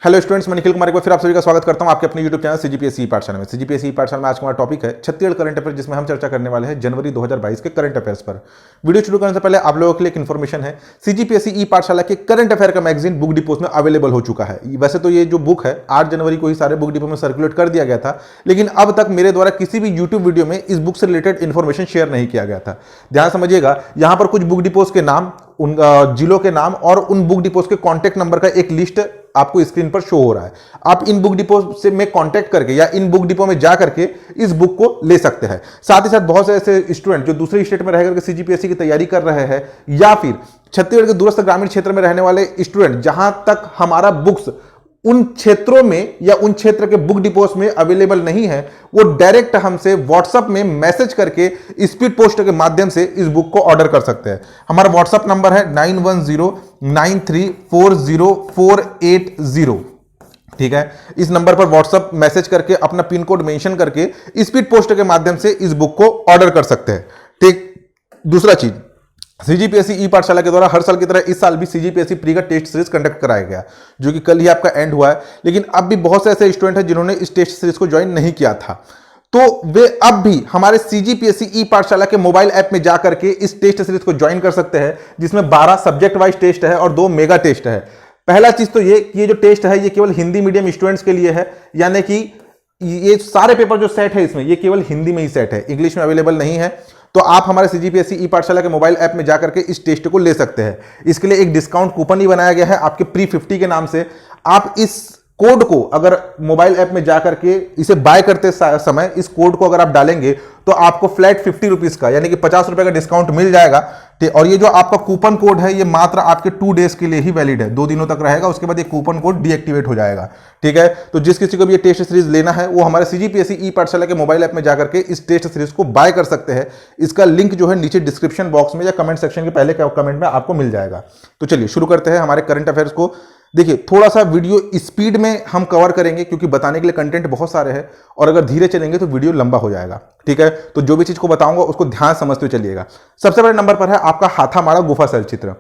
Hello students, मैं निखिल कुमार एक बार फिर आप सभी का स्वागत करता हूं आपके अपने यूट्यूब चैनल सीजीपीएससी पाठशाला में। सीजीपीएससी पाठशाला में आज का हमारा टॉपिक है छत्तीसगढ़ करंट अफेयर, जिसमें हम चर्चा करने वाले हैं जनवरी 2022 के करंट अफेयर्स पर। वीडियो शुरू करने से पहले आप लोगों के लिए एक इन्फॉर्मेशन है, सीजीपीएससी ई पाठशाला के करंट अफेयर का मैगजीन बुक डिपोज में अवेलेबल हो चुका है। वैसे तो ये जो बुक है 8 जनवरी को ही सारे बुक डिपो में सर्कुलेट कर दिया गया था, लेकिन अब तक मेरे द्वारा किसी भी यूट्यूब वीडियो में इस बुक से रिलेटेड इन्फॉर्मेशन शेयर नहीं किया गया था। ध्यान समझिएगा, यहां पर कुछ बुक डिपोज के नाम, उन जिलों के नाम और उन बुक डिपोज के कॉन्टैक्ट नंबर का एक लिस्ट आपको स्क्रीन पर शो हो रहा है। आप इन बुक डिपो से में कांटेक्ट करके या इन बुक डिपो में जा करके इस बुक को ले सकते हैं। साथ ही साथ बहुत से ऐसे स्टूडेंट जो दूसरे स्टेट में रह करके सीजीपीएससी की तैयारी कर रहे हैं, या फिर छत्तीसगढ़ के दूरस्थ ग्रामीण क्षेत्र में रहने वाले स्टूडेंट, जहां तक हमारा बुक्स उन क्षेत्रों में या उन क्षेत्र के बुक डिपोज में अवेलेबल नहीं है, वो डायरेक्ट हमसे व्हाट्सएप में मैसेज करके स्पीड पोस्ट के माध्यम से इस बुक को ऑर्डर कर सकते हैं। हमारा व्हाट्सएप नंबर है 9109340480। ठीक है, इस नंबर पर व्हाट्सएप मैसेज करके अपना पिन कोड मेंशन करके स्पीड पोस्ट के माध्यम से इस बुक को ऑर्डर कर सकते हैं। ठीक, दूसरा चीज, सीजीपीएससी ई पाठशाला के द्वारा हर साल की तरह इस साल भी सीजीपीएससी प्री का टेस्ट सीरीज कंडक्ट कराया गया, जो कि कल ही आपका एंड हुआ है। लेकिन अब भी बहुत से ऐसे स्टूडेंट हैं जिन्होंने इस टेस्ट सीरीज को ज्वाइन नहीं किया था, तो वे अब भी हमारे सीजीपीएससी ई पाठशाला के मोबाइल ऐप में जाकर के इस टेस्ट सीरीज को ज्वाइन कर सकते हैं, जिसमें 12 सब्जेक्ट वाइज टेस्ट है और 2 मेगा टेस्ट है। पहला चीज तो ये जो टेस्ट है ये केवल हिंदी मीडियम स्टूडेंट्स के लिए है, यानी कि ये सारे पेपर जो सेट है इसमें ये केवल हिंदी में ही सेट है, इंग्लिश में अवेलेबल नहीं है। तो आप हमारे सीजीपीएससी ई पाठशाला के मोबाइल ऐप में जाकर के इस टेस्ट को ले सकते हैं। इसके लिए एक डिस्काउंट कूपन ही बनाया गया है आपके प्री 50 के नाम से। आप इस कोड को अगर मोबाइल ऐप में जाकर के इसे बाय करते समय इस कोड को अगर आप डालेंगे तो आपको फ्लैट 50 रुपीज का यानी कि 50 रुपए का डिस्काउंट मिल जाएगा। और ये जो आपका कूपन कोड है ये मात्र आपके 2 डेज के लिए ही वैलिड है, 2 दिनों तक रहेगा, उसके बाद ये कूपन कोड डीएक्टिवेट हो जाएगा। ठीक है, तो जिस किसी को भी ये टेस्ट सीरीज लेना है वो हमारे सीजीपीएससी ई पाठशाला के मोबाइल ऐप में जाकर के इस टेस्ट सीरीज को बाय कर सकते हैं। इसका लिंक जो है नीचे डिस्क्रिप्शन बॉक्स में या कमेंट सेक्शन के पहले कमेंट में आपको मिल जाएगा। तो चलिए शुरू करते हैं हमारे करंट अफेयर्स को। देखिए, थोड़ा सा वीडियो स्पीड में हम कवर करेंगे क्योंकि बताने के लिए कंटेंट बहुत सारे हैं, और अगर धीरे चलेंगे तो वीडियो लंबा हो जाएगा। ठीक है, तो जो भी चीज को बताऊंगा उसको ध्यान समझते हुए चलिएगा। सबसे पहले नंबर पर है आपका हाथामाड़ा गुफा शैल चित्र।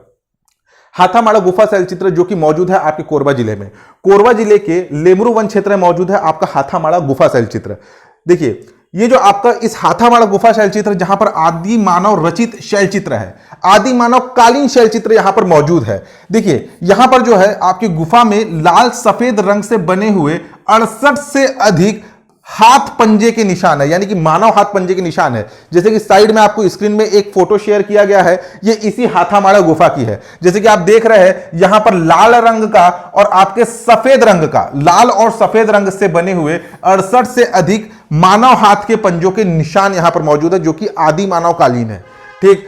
हाथामाड़ा गुफा शैल चित्र जो कि मौजूद है आपके कोरबा जिले में, कोरबा जिले के लेमरू वन क्षेत्र में मौजूद है आपका हाथामाड़ा गुफा शैल चित्र। देखिए, ये जो आपका इस हाथामाड़ा गुफा शैल चित्र, जहां पर आदि मानव रचित शैल चित्र है, आदि मानव कालीन शैल चित्र यहां पर मौजूद है। देखिए, यहां पर जो है आपकी गुफा में लाल सफेद रंग से बने हुए 68 से अधिक हाथ पंजे के निशान है, यानी कि मानव हाथ पंजे के निशान है। जैसे कि साइड में आपको स्क्रीन में एक फोटो शेयर किया गया है, ये इसी हाथामाड़ा गुफा की है। जैसे कि आप देख रहे हैं यहां पर लाल रंग का और आपके सफेद रंग का, लाल और सफेद रंग से बने हुए 68 से अधिक मानव हाथ के पंजों के निशान यहां पर मौजूद है, जो कि आदि मानव कालीन है। ठीक,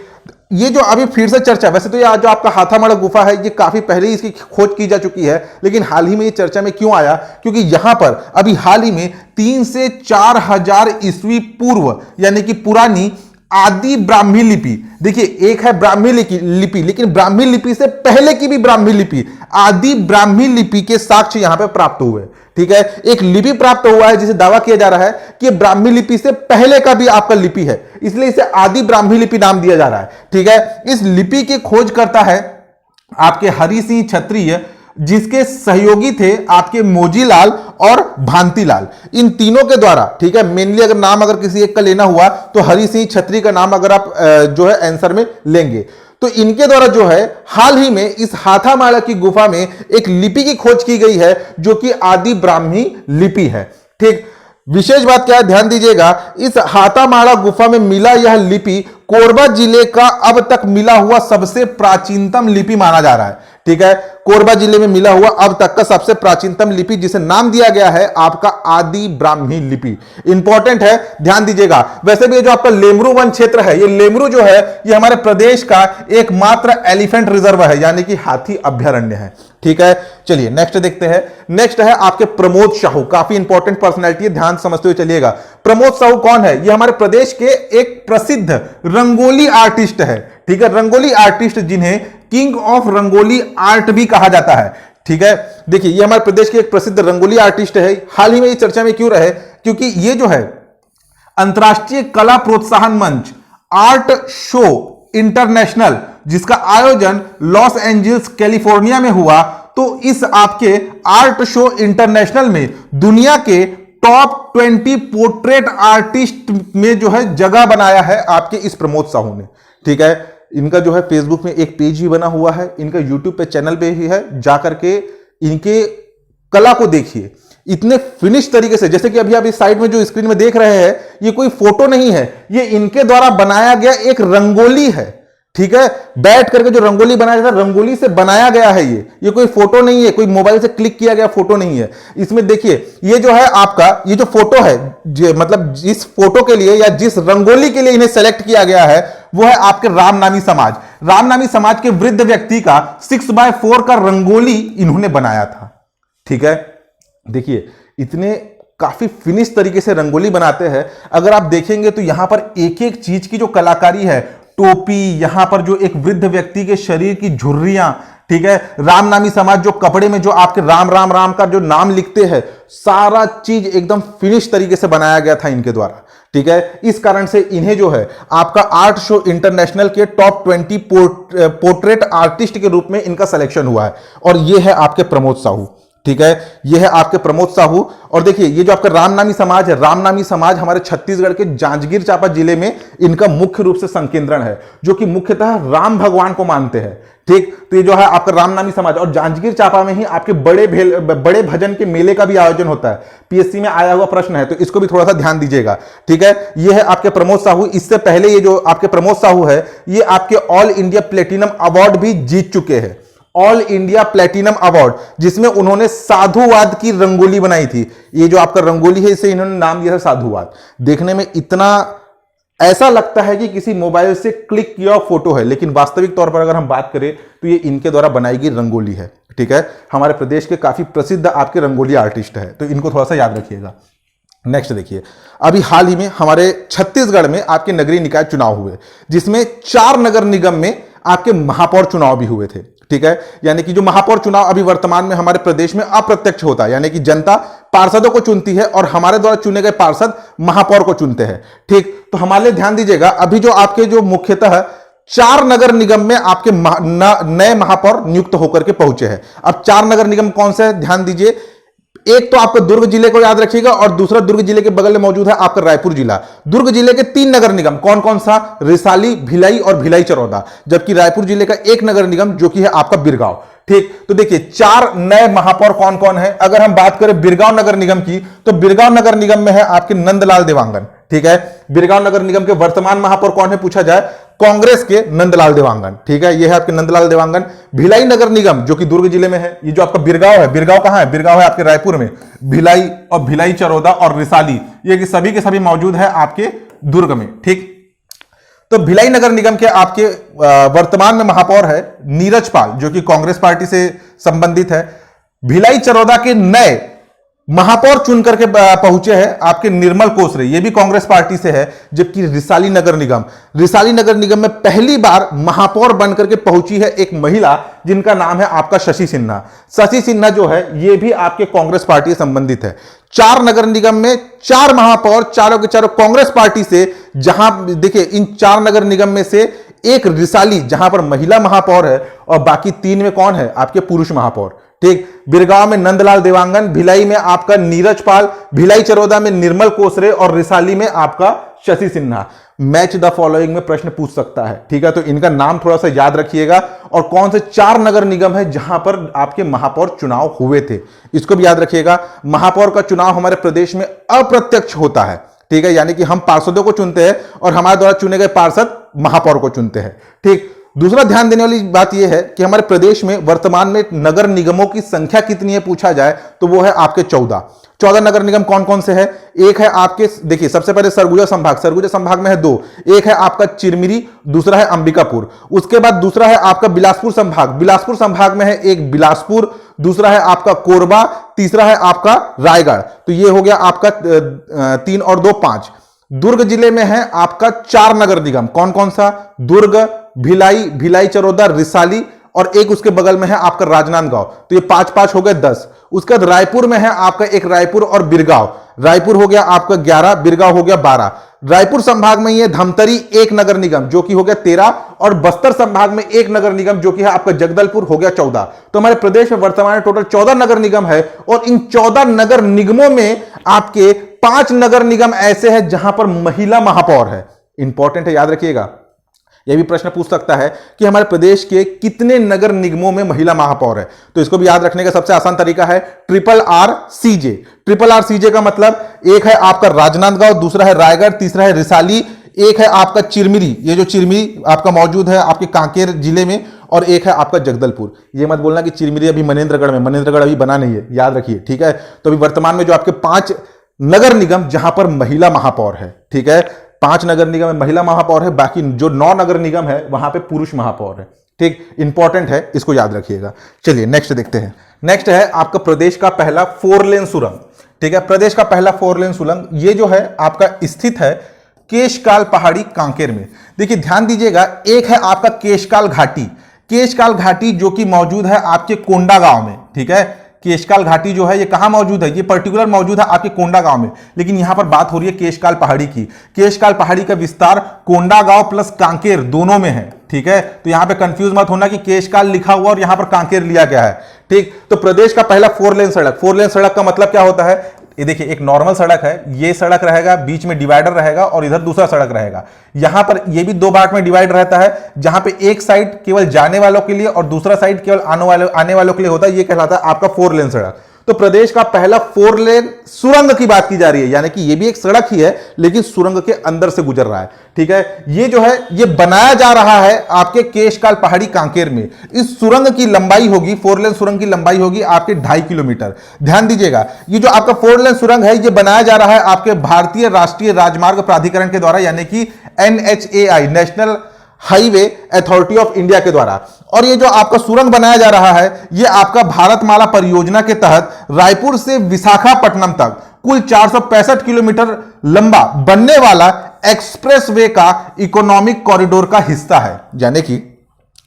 ये जो अभी फिर से चर्चा, वैसे तो ये जो आपका हाथामाड़ा गुफा है ये काफी पहले ही इसकी खोज की जा चुकी है, लेकिन हाल ही में ये चर्चा में क्यों आया, क्योंकि यहां पर अभी हाल ही में 3 से 4,000 ईस्वी पूर्व यानी कि पुरानी आदि ब्राह्मी लिपि, देखिए एक है ब्राह्मी लिपि, लेकिन ब्राह्मी लिपि से पहले की भी ब्राह्मी लिपि, आदि ब्राह्मी लिपि के साक्ष्य यहां पे प्राप्त हुए। ठीक है, एक लिपि प्राप्त हुआ है जिसे दावा किया जा रहा है कि ब्राह्मी लिपि से पहले का भी आपका लिपि है, इसलिए इसे आदि ब्राह्मी लिपि नाम दिया जा रहा है। ठीक है, इस लिपि के खोज करता है आपके हरि सिंह क्षत्रिय, जिसके सहयोगी थे आपके मोजीलाल और भांतिलाल। इन तीनों के द्वारा, ठीक है, मेनली अगर नाम अगर किसी एक का लेना हुआ तो हरि सिंह क्षत्रिय का नाम अगर आप जो है आंसर में लेंगे, तो इनके द्वारा जो है हाल ही में इस हाथामाड़ा की गुफा में एक लिपि की खोज की गई है, जो कि आदि ब्राह्मी लिपि है। ठीक, विशेष बात क्या है, ध्यान दीजिएगा, इस हाथामाड़ा गुफा में मिला यह लिपि कोरबा जिले का अब तक मिला हुआ सबसे प्राचीनतम लिपि माना जा रहा है। ठीक है, कोरबा जिले में मिला हुआ अब तक का सबसे प्राचीनतम लिपि, जिसे नाम दिया गया है आपका आदि ब्राह्मी लिपि। इंपॉर्टेंट है, ध्यान दीजिएगा। वैसे भी जो आपका लेमरू वन क्षेत्र है, ये लेमरू जो है ये हमारे प्रदेश का एकमात्र एलिफेंट रिजर्व है, यानी कि हाथी अभ्यारण्य है। ठीक है, चलिए नेक्स्ट देखते हैं। नेक्स्ट है आपके प्रमोद साहू, काफी इंपॉर्टेंट पर्सनैलिटी है, ध्यान समझते हुए चलिएगा। प्रमोद साहू कौन है? ये हमारे प्रदेश के एक प्रसिद्ध रंगोली आर्टिस्ट है। ठीक है, रंगोली आर्टिस्ट जिन्हें किंग ऑफ रंगोली आर्ट भी कहा जाता है। ठीक है, देखिए ये हमारे प्रदेश के एक प्रसिद्ध रंगोली आर्टिस्ट है। हाल ही में ये चर्चा में क्यों रहे, क्योंकि ये जो है अंतरराष्ट्रीय कला प्रोत्साहन मंच आर्ट शो इंटरनेशनल, जिसका आयोजन लॉस एंजल्स कैलिफोर्निया में हुआ, तो इस आपके आर्ट शो इंटरनेशनल में दुनिया के टॉप 20 पोर्ट्रेट आर्टिस्ट में जो है जगह बनाया है आपके इस प्रमोद साहू ने। ठीक है, इनका जो है फेसबुक में एक पेज भी बना हुआ है, इनका यूट्यूब पे चैनल पे ही है, जाकर के इनके कला को देखिए। इतने फिनिश तरीके से, जैसे कि अभी आप इस साइड में जो स्क्रीन में देख रहे हैं, ये कोई फोटो नहीं है, ये इनके द्वारा बनाया गया एक रंगोली है। ठीक है, बैठ करके जो रंगोली बनाया जाता है, रंगोली से बनाया गया है ये कोई फोटो नहीं है, कोई मोबाइल से क्लिक किया गया फोटो नहीं है। इसमें देखिए, ये जो है आपका, ये जो फोटो है, मतलब जिस फोटो के लिए या जिस रंगोली के लिए इन्हें सेलेक्ट किया गया है, वो है आपके रामनामी समाज। रामनामी समाज के वृद्ध व्यक्ति का 6x4 का रंगोली इन्होंने बनाया था। ठीक है, देखिए इतने काफी फिनिश तरीके से रंगोली बनाते हैं। अगर आप देखेंगे तो यहां पर एक एक चीज की जो कलाकारी है, टोपी, यहां पर जो एक वृद्ध व्यक्ति के शरीर की झुर्रियां, ठीक है, रामनामी समाज जो कपड़े में जो आपके राम राम राम का जो नाम लिखते हैं, सारा चीज एकदम फिनिश तरीके से बनाया गया था इनके द्वारा। ठीक है, इस कारण से इन्हें जो है आपका आर्ट शो इंटरनेशनल के टॉप 20 पोर्ट्रेट आर्टिस्ट के रूप में इनका सिलेक्शन हुआ है। और यह है आपके प्रमोद साहू। ठीक है, यह है आपके प्रमोद साहू। और देखिए, ये जो आपका रामनामी समाज है, रामनामी समाज हमारे छत्तीसगढ़ के जांजगीर चांपा जिले में इनका मुख्य रूप से संकेंद्रण है, जो कि मुख्यतः राम भगवान को मानते हैं। ठीक, तो ये जो है आपका रामनामी समाज, और जांजगीर चांपा में ही आपके बड़े भजन के मेले का भी आयोजन होता है। पीएससी में आया हुआ प्रश्न है, तो इसको भी थोड़ा सा ध्यान दीजिएगा। ठीक है, ये है आपके प्रमोद साहू। इससे पहले ये जो आपके प्रमोद साहू है, ये आपके ऑल इंडिया प्लेटिनम अवार्ड भी जीत चुके हैं। ऑल इंडिया प्लेटिनम अवार्ड, जिसमें उन्होंने साधुवाद की रंगोली बनाई थी। ये जो आपका रंगोली है, इसे इन्होंने नाम दिया है साधुवाद। देखने में इतना ऐसा लगता है कि किसी मोबाइल से क्लिक किया फोटो है, लेकिन वास्तविक तौर पर अगर हम बात करें तो ये इनके द्वारा बनाई गई रंगोली है। ठीक है, हमारे प्रदेश के काफी प्रसिद्ध आपके रंगोली आर्टिस्ट है, तो इनको थोड़ा सा याद रखिएगा। नेक्स्ट देखिए, अभी हाल ही में हमारे छत्तीसगढ़ में आपके नगरीय निकाय चुनाव हुए, जिसमें 4 नगर निगम में आपके महापौर चुनाव भी हुए थे। ठीक है, यानी कि जो महापौर चुनाव अभी वर्तमान में हमारे प्रदेश में अप्रत्यक्ष होता है, यानी कि जनता पार्षदों को चुनती है और हमारे द्वारा चुने गए पार्षद महापौर को चुनते हैं। ठीक, तो हमारे लिए ध्यान दीजिएगा, अभी जो आपके जो मुख्यतः 4 नगर निगम में आपके नए महापौर नियुक्त होकर के पहुंचे हैं। अब 4 नगर निगम कौन से हैं, ध्यान दीजिए। एक तो आपको दुर्ग जिले को याद रखिएगा, और दूसरा दुर्ग जिले के बगल में मौजूद है आपका रायपुर जिला। दुर्ग जिले के 3 नगर निगम कौन कौन सा, रिसाली, भिलाई और भिलाई चरौदा, जबकि रायपुर जिले का एक नगर निगम जो कि है आपका बिरगांव। ठीक, तो देखिए 4 नए महापौर कौन कौन है। अगर हम बात करें बिरगांव नगर निगम की, तो बिरगांव नगर निगम में है आपके नंदलाल देवांगन। ठीक है, बिरगांव नगर निगम के वर्तमान महापौर कौन है पूछा जाए, कांग्रेस के नंदलाल देवांगन। ठीक है, ये है आपके नंदलाल देवांगन। भिलाई नगर निगम जो कि दुर्ग जिले में है, ये जो आपका बिरगांव है, बिरगांव कहां है, बिरगांव है आपके रायपुर में। भिलाई और भिलाई चरौदा और रिसाली, ये सभी के सभी मौजूद है आपके दुर्ग में। ठीक, तो भिलाई नगर निगम के आपके वर्तमान में महापौर है नीरज पाल, जो कि कांग्रेस पार्टी से संबंधित है। भिलाई चरौदा के नए महापौर चुन करके पहुंचे हैं आपके निर्मल कोसरे, ये भी कांग्रेस पार्टी से है। जबकि रिसाली नगर निगम में पहली बार महापौर बनकर के पहुंची है एक महिला, जिनका नाम है आपका शशि सिन्हा। शशि सिन्हा जो है, ये भी आपके कांग्रेस पार्टी से संबंधित है। 4 नगर निगम में 4 महापौर, चारों के चारों कांग्रेस पार्टी से। जहां देखिए, इन 4 नगर निगम में से एक रिसाली, जहां पर महिला महापौर है, और बाकी 3 में कौन है, आपके पुरुष महापौर। ठीक, बिरगांव में नंदलाल देवांगन, भिलाई में आपका नीरज पाल, भिलाई चरौदा में निर्मल कोसरे और रिसाली में आपका Shashi Sinha. Match the following में प्रश्न पूछ सकता है। ठीक है, तो इनका नाम थोड़ा सा याद रखिएगा, और कौन से 4 नगर निगम है जहां पर आपके महापौर चुनाव हुए थे, इसको भी याद रखिएगा। महापौर का चुनाव हमारे प्रदेश में अप्रत्यक्ष होता है। ठीक है, यानी कि हम पार्षदों को चुनते हैं और हमारे द्वारा चुने गए पार्षद महापौर को चुनते हैं। ठीक, दूसरा ध्यान देने वाली बात यह है कि हमारे प्रदेश में वर्तमान में नगर निगमों की संख्या कितनी है पूछा जाए, तो वो है आपके 14 नगर निगम कौन कौन से हैं। एक है आपके, देखिए सबसे पहले सरगुजा संभाग में है 2। एक है आपका चिरमिरी, दूसरा है अंबिकापुर। उसके बाद दूसरा है आपका बिलासपुर संभाग में है एक बिलासपुर, दूसरा है आपका कोरबा, तीसरा है आपका रायगढ़। तो ये हो गया आपका 3 और 2 5। दुर्ग जिले में है आपका 4 नगर निगम, कौन कौन सा, दुर्ग, भिलाई चरौदा, रिसाली, और एक उसके बगल में है आपका राजनांदगांव। तो ये 5 5 हो गए 10। उसके बाद रायपुर में है आपका एक रायपुर और बिरगांव, रायपुर हो गया आपका 11, बिरगांव हो गया 12। रायपुर संभाग में ये धमतरी एक नगर निगम जो कि हो गया 13, और बस्तर संभाग में एक नगर निगम जो कि है आपका जगदलपुर हो गया 14। तो हमारे प्रदेश में वर्तमान में टोटल 14 नगर निगम है, और इन 14 नगर निगमों में आपके 5 नगर निगम ऐसे हैं जहां पर महिला महापौर है। इंपॉर्टेंट है, याद रखिएगा। यह भी प्रश्न पूछ सकता है कि हमारे प्रदेश के कितने नगर निगमों में महिला महापौर है, तो इसको भी याद रखने का सबसे आसान तरीका है RRCJ। RRCJ का मतलब एक है आपका राजनांदगांव, दूसरा है रायगढ़, तीसरा है रिसाली, एक है आपका चिरमिरी, ये जो चिरमिरी आपका मौजूद है आपके कांकेर जिले में, और एक है आपका जगदलपुर। ये मत बोलना कि चिरमिरी अभी मनेंद्रगढ़ में, मनेंद्रगढ़ अभी बना नहीं है, याद रखिए, ठीक है। तो अभी वर्तमान में जो आपके 5 नगर निगम जहां पर महिला महापौर है, ठीक है, 5 नगर निगम में महिला महापौर है, बाकी जो 9 नगर निगम है वहां पे पुरुष महापौर है, ठीक। इंपॉर्टेंट है, इसको याद रखिएगा। चलिए नेक्स्ट देखते हैं। नेक्स्ट है आपका प्रदेश का पहला 4 लेन सुरंग, ठीक है। प्रदेश का पहला 4 लेन सुरंग ये जो है आपका स्थित है केशकाल पहाड़ी कांकेर में। देखिए ध्यान दीजिएगा, एक है आपका केशकाल घाटी, केशकाल घाटी जो कि मौजूद है आपके कोंडा गांव में, ठीक है। केशकाल घाटी जो है ये कहां मौजूद है, ये पर्टिकुलर मौजूद है आपके कोंडा गांव में, लेकिन यहां पर बात हो रही है केशकाल पहाड़ी की। केशकाल पहाड़ी का विस्तार कोंडा गांव प्लस कांकेर दोनों में है, ठीक है। तो यहां पे कंफ्यूज मत होना कि केशकाल लिखा हुआ और यहां पर कांकेर लिया गया है, ठीक। तो प्रदेश का पहला 4 लेन सड़क, 4 लेन सड़क का मतलब क्या होता है, ये देखिए एक नॉर्मल सड़क है, ये सड़क रहेगा, बीच में डिवाइडर रहेगा और इधर दूसरा सड़क रहेगा। यहां पर ये भी 2 भाग में डिवाइड रहता है, जहां पे एक साइड केवल जाने वालों के लिए और दूसरा साइड केवल आने वालों के लिए होता है, ये कहलाता है आपका 4 लेन सड़क। तो प्रदेश का पहला 4 लेन सुरंग की बात की जा रही है, यानी कि ये भी एक सड़क ही है लेकिन सुरंग के अंदर से गुजर रहा है, ठीक है। ये जो है ये बनाया जा रहा है आपके केशकाल पहाड़ी कांकेर में। इस सुरंग की लंबाई होगी, 4 लेन सुरंग की लंबाई होगी आपके 2.5 किलोमीटर। ध्यान दीजिएगा, ये जो आपका 4 लेन सुरंग है ये बनाया जा रहा है आपके भारतीय राष्ट्रीय राजमार्ग प्राधिकरण के द्वारा, यानी कि NHAI, national highway authority of India के द्वारा। और ये जो आपका सुरंग बनाया जा रहा है ये आपका भारतमाला परियोजना के तहत रायपुर से विशाखापट्टनम तक कुल 465 किलोमीटर लंबा बनने वाला एक्सप्रेसवे का इकोनॉमिक कॉरिडोर का हिस्सा है। यानी कि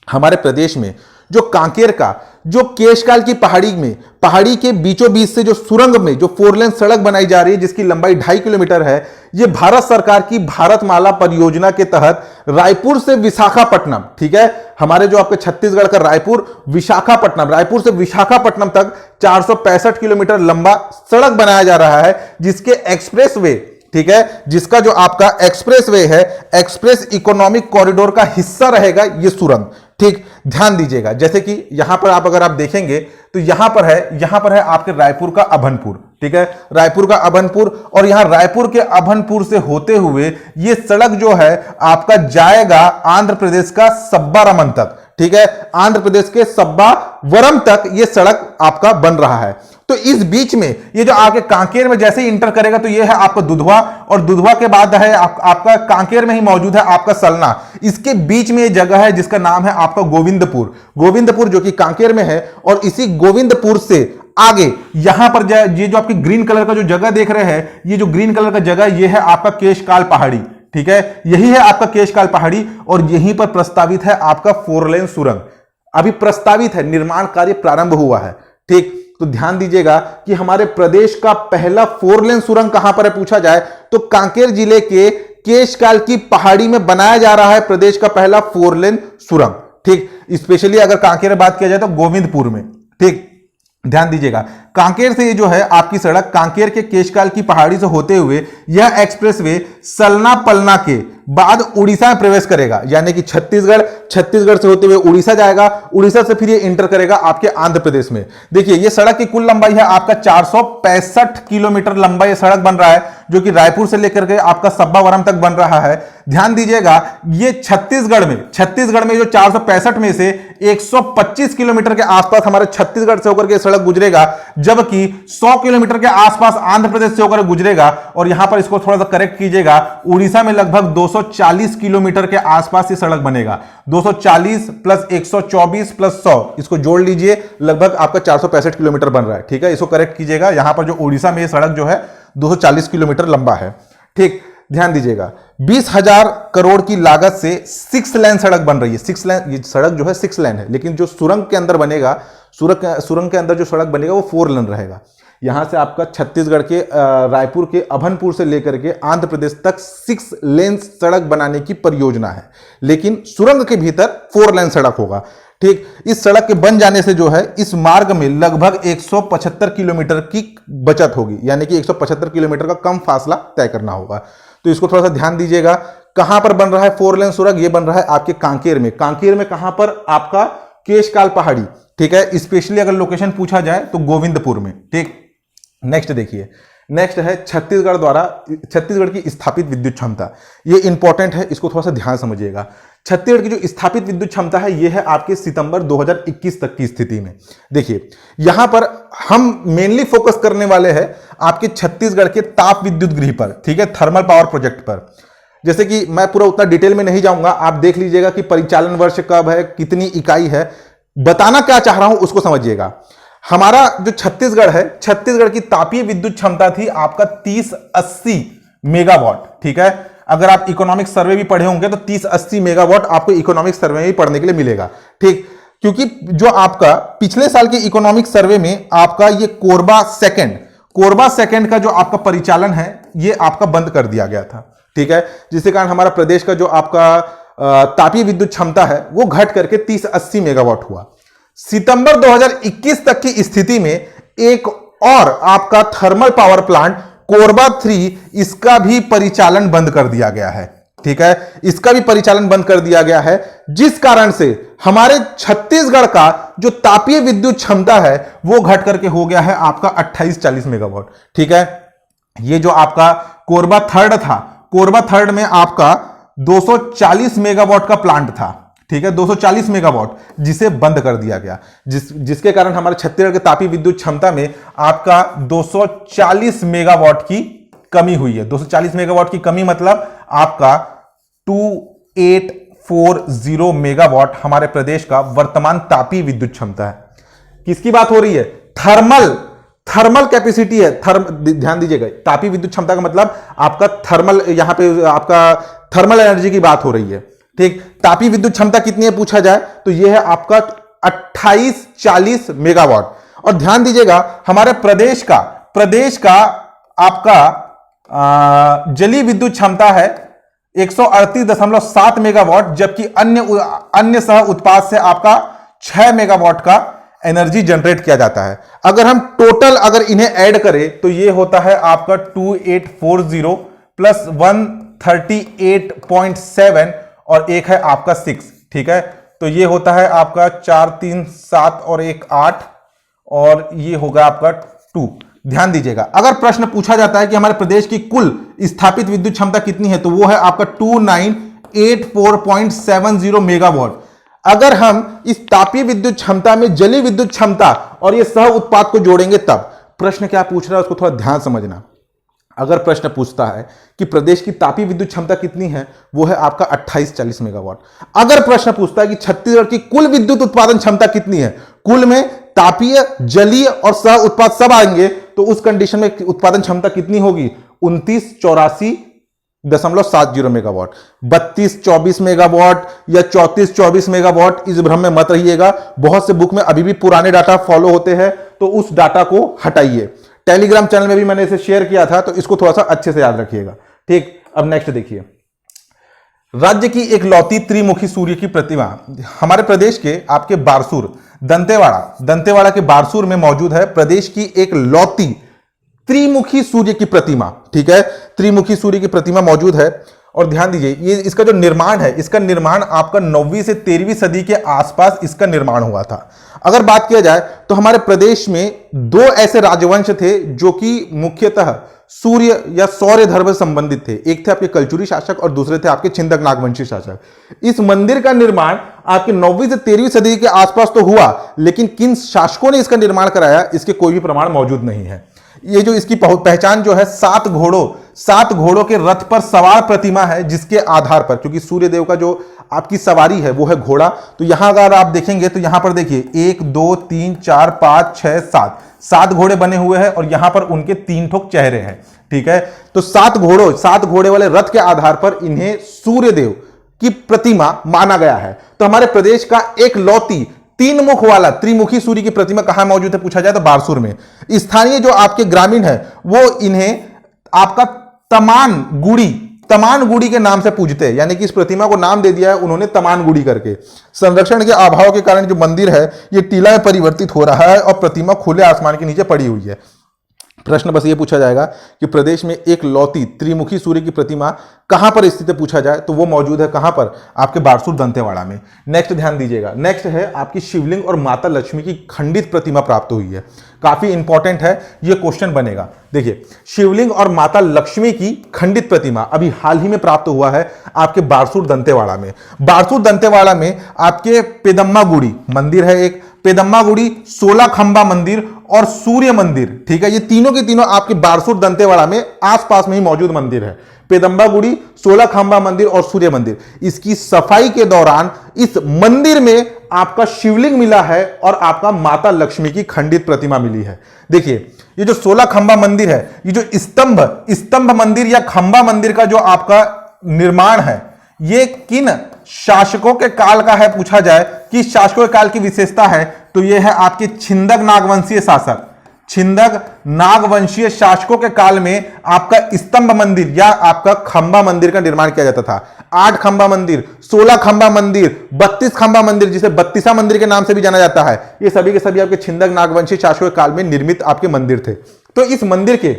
हमारे प्रदेश में जो कांकेर का जो केशकाल की पहाड़ी में, पहाड़ी के बीचों बीच से जो सुरंग में जो 4 लेन सड़क बनाई जा रही है जिसकी लंबाई 2.5 किलोमीटर है, ये भारत सरकार की भारतमाला परियोजना के तहत रायपुर से विशाखापट्टनम, ठीक है, हमारे जो आपके छत्तीसगढ़ का रायपुर विशाखापट्टनम, रायपुर से विशाखापट्टनम तक 465 किलोमीटर लंबा सड़क बनाया जा रहा है, जिसके एक्सप्रेसवे, ठीक है, जिसका जो आपका एक्सप्रेसवे है, एक्सप्रेस इकोनॉमिक कॉरिडोर का हिस्सा रहेगा ये सुरंग, ठीक। ध्यान दीजिएगा, जैसे कि यहां पर आप अगर आप देखेंगे तो यहां पर है आपके रायपुर का अभनपुर, ठीक है, रायपुर का अभनपुर, और यहां रायपुर के अभनपुर से होते हुए ये सड़क जो है आपका जाएगा आंध्र प्रदेश का सब्बारमन तक, ठीक है, आंध्र प्रदेश के सब्बावरम तक ये सड़क आपका बन रहा है। तो इस बीच में ये जो आके कांकेर में जैसे ही इंटर करेगा तो ये है आपका दुधवा, और दुधवा के बाद है आपका कांकेर में ही मौजूद है आपका सलना। इसके बीच में ये जगह है जिसका नाम है आपका गोविंदपुर, गोविंदपुर जो कि कांकेर में है, और इसी गोविंदपुर से आगे यहां पर ये जो आपकी ग्रीन कलर का जो जगह देख रहे हैं, ये जो ग्रीन कलर का जगह ये है आपका केशकाल पहाड़ी, ठीक है, यही है आपका केशकाल पहाड़ी, और यहीं पर प्रस्तावित है आपका 4 लेन सुरंग। अभी प्रस्तावित है, निर्माण कार्य प्रारंभ हुआ है, ठीक। तो ध्यान दीजिएगा कि हमारे प्रदेश का पहला 4 लेन सुरंग कहां पर है पूछा जाए तो कांकेर जिले के केशकाल की पहाड़ी में बनाया जा रहा है प्रदेश का पहला 4 लेन सुरंग, ठीक। स्पेशली अगर कांकेर बात किया जाए तो गोविंदपुर में, ठीक। ध्यान दीजिएगा, कांकेर से ये जो है आपकी सड़क कांकेर के केशकाल की पहाड़ी से होते हुए यह एक्सप्रेसवे सलना पलना के बाद उड़ीसा में प्रवेश करेगा, यानी कि छत्तीसगढ़ से होते हुए उड़ीसा जाएगा, उड़ीसा से फिर ये इंटर करेगा आपके आंध्र प्रदेश में। देखिए ये सड़क की कुल लंबाई है आपका 465 किलोमीटर लंबा ये सड़क बन रहा है, जो कि रायपुर से लेकर के आपका सब्बावरम तक बन रहा है। ध्यान दीजिएगा, ये छत्तीसगढ़ में जो 465 में से 125 किलोमीटर के आसपास हमारे छत्तीसगढ़ से होकर के सड़क गुजरेगा, जबकि 100 किलोमीटर के आसपास आंध्र प्रदेश से होकर गुजरेगा। और यहां पर इसको थोड़ा सा करेक्ट कीजिएगा, उड़ीसा में लगभग 240 किलोमीटर के आसपास ये सड़क बनेगा। 240 प्लस 124 प्लस 100 इसको जोड़ लीजिए, लगभग आपका 465 किलोमीटर बन रहा है, ठीक है। इसको करेक्ट कीजिएगा, यहां पर जो उड़ीसा में ये सड़क जो है 240 किलोमीटर लंबा है, ठीक। ध्यान दीजिएगा, 20,000 करोड़ की लागत से 6 लेन सड़क बन रही है। 6 लेन, ये सड़क जो है 6 लेन है, लेकिन जो सुरंग के अंदर बनेगा सुरंग के अंदर जो सड़क बनेगा वो 4 लेन रहेगा। यहां से आपका छत्तीसगढ़ के रायपुर के अभनपुर से लेकर के आंध्र प्रदेश तक 6 लेन सड़क बनाने की परियोजना है, लेकिन सुरंग के भीतर 4 लेन सड़क होगा। ठीक, इस सड़क के बन जाने से जो है इस मार्ग में लगभग 175 किलोमीटर की बचत होगी, यानी कि 175 किलोमीटर का कम फासला तय करना होगा। तो इसको थोड़ा सा ध्यान दीजिएगा। कहां पर बन रहा है 4 लेन सुरंग? ये बन रहा है आपके कांकेर में। कांकेर में कहां पर? आपका केशकाल पहाड़ी। ठीक है, स्पेशली अगर लोकेशन पूछा जाए तो गोविंदपुर में। ठीक, नेक्स्ट देखिए, नेक्स्ट है छत्तीसगढ़ की स्थापित विद्युत क्षमता। ये इंपॉर्टेंट है, इसको थोड़ा सा ध्यान समझिएगा। छत्तीसगढ़ की जो स्थापित विद्युत क्षमता है ये है आपके सितंबर 2021 तक की स्थिति में। देखिए यहां पर हम मेनली फोकस करने वाले हैं आपके छत्तीसगढ़ के ताप विद्युत गृह पर। ठीक है, थर्मल पावर प्रोजेक्ट पर। जैसे कि मैं पूरा उतना डिटेल में नहीं जाऊंगा, आप देख लीजिएगा कि परिचालन वर्ष कब है, कितनी इकाई है। बताना क्या चाह रहा हूं उसको समझिएगा। हमारा जो छत्तीसगढ़ है, छत्तीसगढ़ की तापीय विद्युत क्षमता थी आपका 3080 मेगावाट। ठीक है, अगर आप इकोनॉमिक सर्वे भी पढ़े होंगे तो 3080 मेगावाट आपको इकोनॉमिक सर्वे में पढ़ने के लिए मिलेगा। ठीक, क्योंकि जो आपका पिछले साल के इकोनॉमिक सर्वे में आपका ये कोरबा सेकंड का जो आपका परिचालन है ये आपका बंद कर दिया गया था। ठीक है, जिसके कारण हमारा प्रदेश का जो आपका तापीय विद्युत क्षमता है वो घट करके 3080 मेगावाट हुआ। सितंबर 2021 तक की स्थिति में एक और आपका थर्मल पावर प्लांट कोरबा 3, इसका भी परिचालन बंद कर दिया गया है। ठीक है, इसका भी परिचालन बंद कर दिया गया है, जिस कारण से हमारे छत्तीसगढ़ का जो तापीय विद्युत क्षमता है वो घट करके हो गया है आपका 2840 मेगावाट। ठीक है, ये जो आपका कोरबा थर्ड था, कोरबा थर्ड में आपका 240 मेगावाट का प्लांट था। ठीक है, 240 मेगावाट, जिसे बंद कर दिया गया, जिसके कारण हमारे छत्तीसगढ़ के तापीय विद्युत क्षमता में आपका 240 मेगावाट की कमी हुई है। 240 मेगावाट की कमी मतलब आपका 2840 मेगावाट हमारे प्रदेश का वर्तमान तापीय विद्युत क्षमता है। किसकी बात हो रही है? थर्मल कैपेसिटी है। ध्यान दीजिएगा, तापीय विद्युत क्षमता का मतलब आपका थर्मल, यहां पे आपका थर्मल एनर्जी की बात हो रही है। ठीक, तापीय विद्युत क्षमता कितनी है पूछा जाए तो यह है आपका 2840 मेगावाट। और ध्यान दीजिएगा हमारे प्रदेश का आपका जलीय विद्युत क्षमता है 138.7 मेगावाट, जबकि अन्य सह उत्पाद से आपका 6 मेगावाट का एनर्जी जनरेट किया जाता है। अगर हम टोटल इन्हें ऐड करें तो यह होता है आपका 2840 प्लस 138.7 और एक है आपका 6। ठीक है, तो ये होता है आपका 4 3 7 और 1 8 और ये होगा आपका 2। ध्यान दीजिएगा, अगर प्रश्न पूछा जाता है कि हमारे प्रदेश की कुल स्थापित विद्युत क्षमता कितनी है तो वो है आपका 2984.70 मेगावाट। अगर हम इस तापीय विद्युत क्षमता में जलीय विद्युत क्षमता और ये सह उत्पाद को जोड़ेंगे तब प्रश्न क्या पूछ रहा है उसको थोड़ा ध्यान समझना। अगर प्रश्न पूछता है कि प्रदेश की तापीय विद्युत क्षमता कितनी है, वो है आपका 2840 मेगावाट। अगर प्रश्न पूछता है कि छत्तीसगढ़ की कुल विद्युत उत्पादन क्षमता कितनी है, कुल में तापीय, जलीय और सह उत्पाद सब आएंगे तो उस कंडीशन में उत्पादन क्षमता कितनी होगी? 2984.70 मेगावाट। 3224 मेगावाट या 3424 मेगावाट, इस भ्रम में मत रहिएगा। बहुत से बुक में अभी भी पुराने डाटा फॉलो होते हैं तो उस डाटा को हटाइए। टेलीग्राम चैनल में भी मैंने इसे शेयर किया था तो इसको थोड़ा सा अच्छे से याद रखिएगा। ठीक, अब नेक्स्ट देखिए, राज्य की एक लौती त्रिमुखी सूर्य की प्रतिमा हमारे प्रदेश के आपके बारसूर, दंतेवाड़ा के बारसूर में मौजूद है प्रदेश की एक लौती त्रिमुखी सूर्य की प्रतिमा। ठीक है, त्रिमुखी सूर्य की प्रतिमा मौजूद है। और ध्यान दीजिए, ये इसका जो निर्माण है, इसका निर्माण आपका 9वीं से 13वीं सदी के आसपास इसका निर्माण हुआ था। अगर बात किया जाए तो हमारे प्रदेश में 2 ऐसे राजवंश थे जो कि मुख्यतः सूर्य या सौर्य धर्म से संबंधित थे। एक थे आपके कलचुरी शासक और दूसरे थे आपके छिंदक नागवंशी शासक। इस मंदिर का निर्माण आपके 9वीं से 13वीं सदी के आसपास तो हुआ, लेकिन किन शासकों ने इसका निर्माण कराया इसके कोई भी प्रमाण मौजूद नहीं है। ये जो इसकी पहचान जो है 7 घोड़ों के रथ पर सवार प्रतिमा है, जिसके आधार पर, क्योंकि सूर्य देव का जो आपकी सवारी है वो है घोड़ा, तो यहां अगर आप देखेंगे तो यहां पर देखिए 1 2 3 4 5 6 7 घोड़े बने हुए हैं और यहां पर उनके 3 ठोक चेहरे हैं। ठीक है, तो 7 घोड़े वाले रथ के आधार पर इन्हें सूर्य देव की प्रतिमा माना गया है। तो हमारे प्रदेश का एक लौती तीन मुख वाला त्रिमुखी सूर्य की प्रतिमा कहां मौजूद है पूछा जाए तो बारसूर में। स्थानीय जो आपके ग्रामीण है वो इन्हें आपका तमान गुड़ी के नाम से पूजते हैं, यानी कि इस प्रतिमा को नाम दे दिया है उन्होंने तमान गुड़ी करके। संरक्षण के अभाव के कारण जो मंदिर है ये टीला में परिवर्तित हो रहा है और प्रतिमा खुले आसमान के नीचे पड़ी हुई है। प्रश्न बस ये पूछा जाएगा कि प्रदेश में एक लौती त्रिमुखी सूर्य की प्रतिमा कहां पर स्थित है पूछा जाए तो वो मौजूद है कहां पर, आपके बारसूर दंतेवाड़ा में। नेक्स्ट ध्यान दीजिएगा, नेक्स्ट है आपकी शिवलिंग और माता लक्ष्मी की खंडित प्रतिमा प्राप्त हुई है। काफी इंपॉर्टेंट है, ये क्वेश्चन बनेगा। देखिए, शिवलिंग और माता लक्ष्मी की खंडित प्रतिमा अभी हाल ही में प्राप्त हुआ है आपके बारसूर दंतेवाड़ा में। बारसूर दंतेवाड़ा में आपके पेदम्मा गुड़ी मंदिर है, एक पेदम्मा गुड़ी, 16 खंबा मंदिर और सूर्य मंदिर, ठीक है, ये तीनों के तीनों आपके बारसूर दंतेवाड़ा में आसपास में ही मौजूद मंदिर है। पेदम्बा गुड़ी, 16 खंबा मंदिर और सूर्य मंदिर। इसकी सफाई के दौरान इस मंदिर में आपका शिवलिंग मिला है और आपका माता लक्ष्मी की खंडित प्रतिमा मिली है। देखिए, ये जो 16 खंबा मंदिर है, ये जो स्तंभ मंदिर या खंबा मंदिर का जो आपका निर्माण है, ये किन शासकों के काल का है पूछा जाए, किस शासकों के काल की विशेषता है तो ये है आपके छिंदक नागवंशीय शासक, छिंदक नागवंशीय शासकों के काल में आपका स्तंभ मंदिर या आपका खंबा मंदिर का निर्माण किया जाता था। 8 खंबा मंदिर, 16 खंबा मंदिर, 32 खंबा मंदिर, जिसे 32 मंदिर के नाम से भी जाना जाता है, ये सभी के सभी आपके छिंदक नागवंशीय शासकों के काल में निर्मित आपके मंदिर थे। तो इस मंदिर के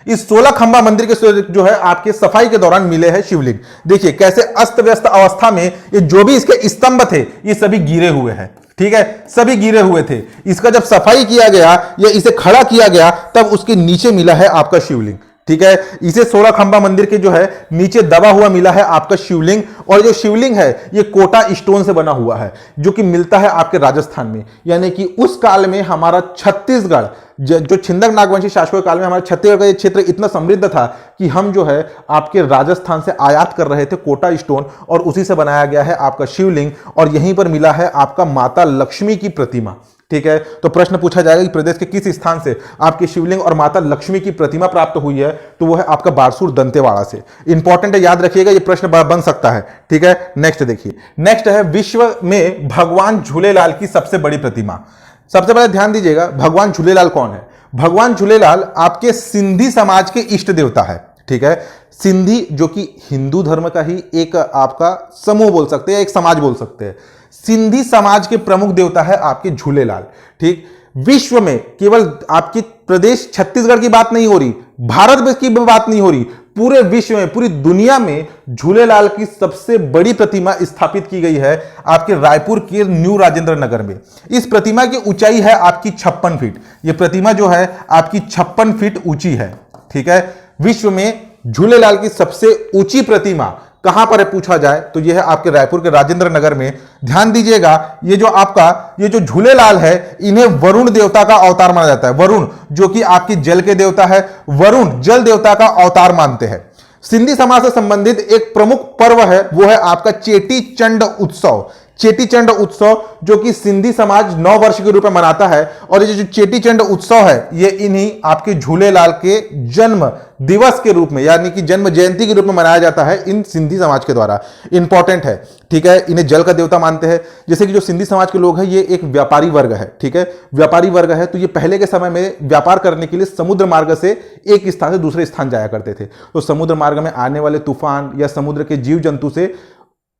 इस 16 खंबा मंदिर के जो है आपके सफाई के दौरान मिले हैं शिवलिंग। देखिए कैसे अस्त व्यस्त अवस्था में ये जो भी इसके स्तंभ थे ये सभी गिरे हुए हैं, ठीक है, सभी गिरे हुए थे। इसका जब सफाई किया गया या इसे खड़ा किया गया तब उसके नीचे मिला है आपका शिवलिंग, ठीक है। इसे 16 खंबा मंदिर के जो है नीचे दबा हुआ मिला है आपका शिवलिंग, और जो शिवलिंग है ये कोटा स्टोन से बना हुआ है जो कि मिलता है आपके राजस्थान में। यानी कि उस काल में हमारा छत्तीसगढ़ जो छिंदक नागवंशी शासकों के काल में हमारे छत्तीसगढ़ का ये क्षेत्र इतना समृद्ध था कि हम जो है आपके राजस्थान से आयात कर रहे थे कोटा स्टोन, और उसी से बनाया गया है आपका शिवलिंग, और यहीं पर मिला है आपका माता लक्ष्मी की प्रतिमा, ठीक है। तो प्रश्न पूछा जाएगा कि प्रदेश के किस स्थान से आपके शिवलिंग और माता लक्ष्मी की प्रतिमा प्राप्त हुई है तो वो है आपका बारसूर दंतेवाड़ा से। इंपॉर्टेंट है, याद रखिएगा, ये प्रश्न बन सकता है, ठीक है। नेक्स्ट देखिए, नेक्स्ट है विश्व में भगवान झूलेलाल की सबसे बड़ी प्रतिमा। सबसे पहले ध्यान दीजिएगा, भगवान झूलेलाल कौन है। भगवान झूलेलाल आपके सिंधी समाज के इष्ट देवता है, ठीक है। सिंधी जो कि हिंदू धर्म का ही एक आपका समूह बोल सकते हैं, एक समाज बोल सकते हैं। सिंधी समाज के प्रमुख देवता है आपके झूलेलाल, ठीक। विश्व में केवल आपकी प्रदेश छत्तीसगढ़ की बात नहीं हो रही, भारत की बात नहीं हो रही, पूरे विश्व में, पूरी दुनिया में झूलेलाल की सबसे बड़ी प्रतिमा स्थापित की गई है आपके रायपुर के न्यू राजेंद्र नगर में। इस प्रतिमा की ऊंचाई है आपकी 56 फीट। यह प्रतिमा जो है आपकी 56 फीट ऊंची है, ठीक है। विश्व में झूलेलाल की सबसे ऊंची प्रतिमा कहां पर है पूछा जाए तो यह है आपके रायपुर के राजेंद्र नगर में। ध्यान दीजिएगा, ये जो झूलेलाल है इन्हें वरुण देवता का अवतार माना जाता है। वरुण जो कि आपकी जल के देवता है, वरुण जल देवता का अवतार मानते हैं। सिंधी समाज से संबंधित एक प्रमुख पर्व है वो है आपका चेटी चंड उत्सव। चेटी चंड उत्सव जो कि सिंधी समाज 9 वर्ष के रूप में मनाता है, और ये जो चेटी चंड उत्सव है ये इन्हीं आपके झूलेलाल के जन्म दिवस के रूप में यानी कि जन्म जयंती के रूप में मनाया जाता है इन सिंधी समाज के द्वारा। इंपॉर्टेंट है, ठीक है। इन्हें जल का देवता मानते हैं। जैसे कि जो सिंधी समाज के लोग हैं ये एक व्यापारी वर्ग है, ठीक है, व्यापारी वर्ग है। तो ये पहले के समय में व्यापार करने के लिए समुद्र मार्ग से एक स्थान से दूसरे स्थान जाया करते थे। तो समुद्र मार्ग में आने वाले तूफान या समुद्र के जीव जंतु से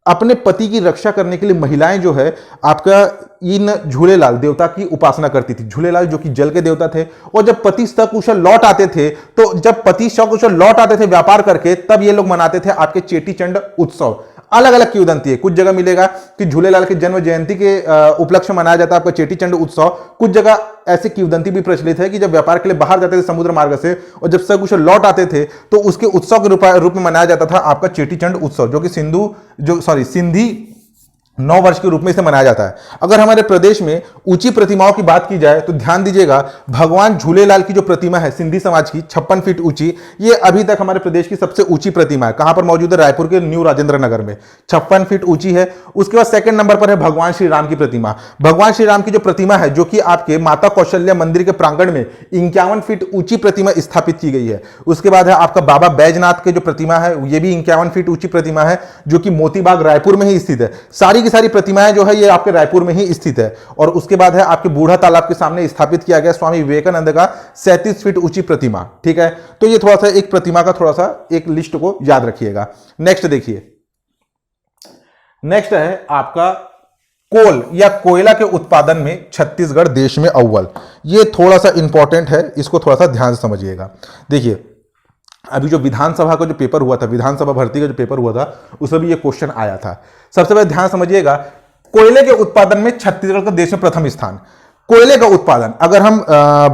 अपने पति की रक्षा करने के लिए महिलाएं जो है आपका इन झूलेलाल देवता की उपासना करती थी। झूलेलाल जो कि जल के देवता थे, और जब पति सकुशल लौट आते थे तो जब पति सकुशल लौट आते थे व्यापार करके तब ये लोग मनाते थे आपके चेटी चंड उत्सव। अलग अलग किंवदंती है, कुछ जगह मिलेगा कि झूलेलाल के जन्म जयंती के उपलक्ष्य में मनाया जाता है आपका चेटी चंड उत्सव। कुछ जगह ऐसी किंवदंती भी प्रचलित है कि जब व्यापार के लिए बाहर जाते थे समुद्र मार्ग से और जब सकुशल लौट आते थे तो उसके उत्सव के रूप में मनाया जाता था आपका चेटी चंड उत्सव, जो कि सिंधी 9 वर्ष के रूप में इसे मनाया जाता है। अगर हमारे प्रदेश में ऊंची प्रतिमाओं की बात की जाए तो ध्यान दीजिएगा, भगवान झूलेलाल की जो प्रतिमा है सिंधी समाज की 56 फीट ऊंची, ये अभी तक हमारे प्रदेश की सबसे ऊंची प्रतिमा है। कहां पर मौजूद है? रायपुर के न्यू राजेंद्र नगर में 56 फीट ऊंची है। उसके बाद सेकंड नंबर पर है भगवान श्री राम की प्रतिमा। भगवान श्री राम की जो प्रतिमा है जो कि आपके माता कौशल्या मंदिर के प्रांगण में 51 फीट ऊंची प्रतिमा स्थापित की गई है। उसके बाद है आपका बाबा बैजनाथ की जो प्रतिमा है, ये भी 51 फीट ऊंची प्रतिमा है जो कि मोतीबाग रायपुर में ही स्थित है। सारी की सारी प्रतिमाएं जो है ये आपके रायपुर में ही स्थित है। और उसके बाद है आपके बूढ़ा तालाब के सामने स्थापित किया गया स्वामी विवेकानंद का 37 फीट ऊंची प्रतिमा। ठीक है, तो ये थोड़ा सा एक प्रतिमा का थोड़ा सा एक लिस्ट को याद रखिएगा। नेक्स्ट देखिए, नेक्स्ट है आपका कोल या कोयला के उत्पादन में छत्तीसगढ़ देश में अव्वल। ये थोड़ा सा इंपॉर्टेंट है, इसको थोड़ा सा ध्यान से समझिएगा। देखिए अभी जो विधानसभा का जो पेपर हुआ था, विधानसभा भर्ती का जो पेपर हुआ था, उसमें भी ये क्वेश्चन आया था। सबसे पहले ध्यान समझिएगा, कोयले के उत्पादन में छत्तीसगढ़ का देश में प्रथम स्थान। कोयले का उत्पादन, अगर हम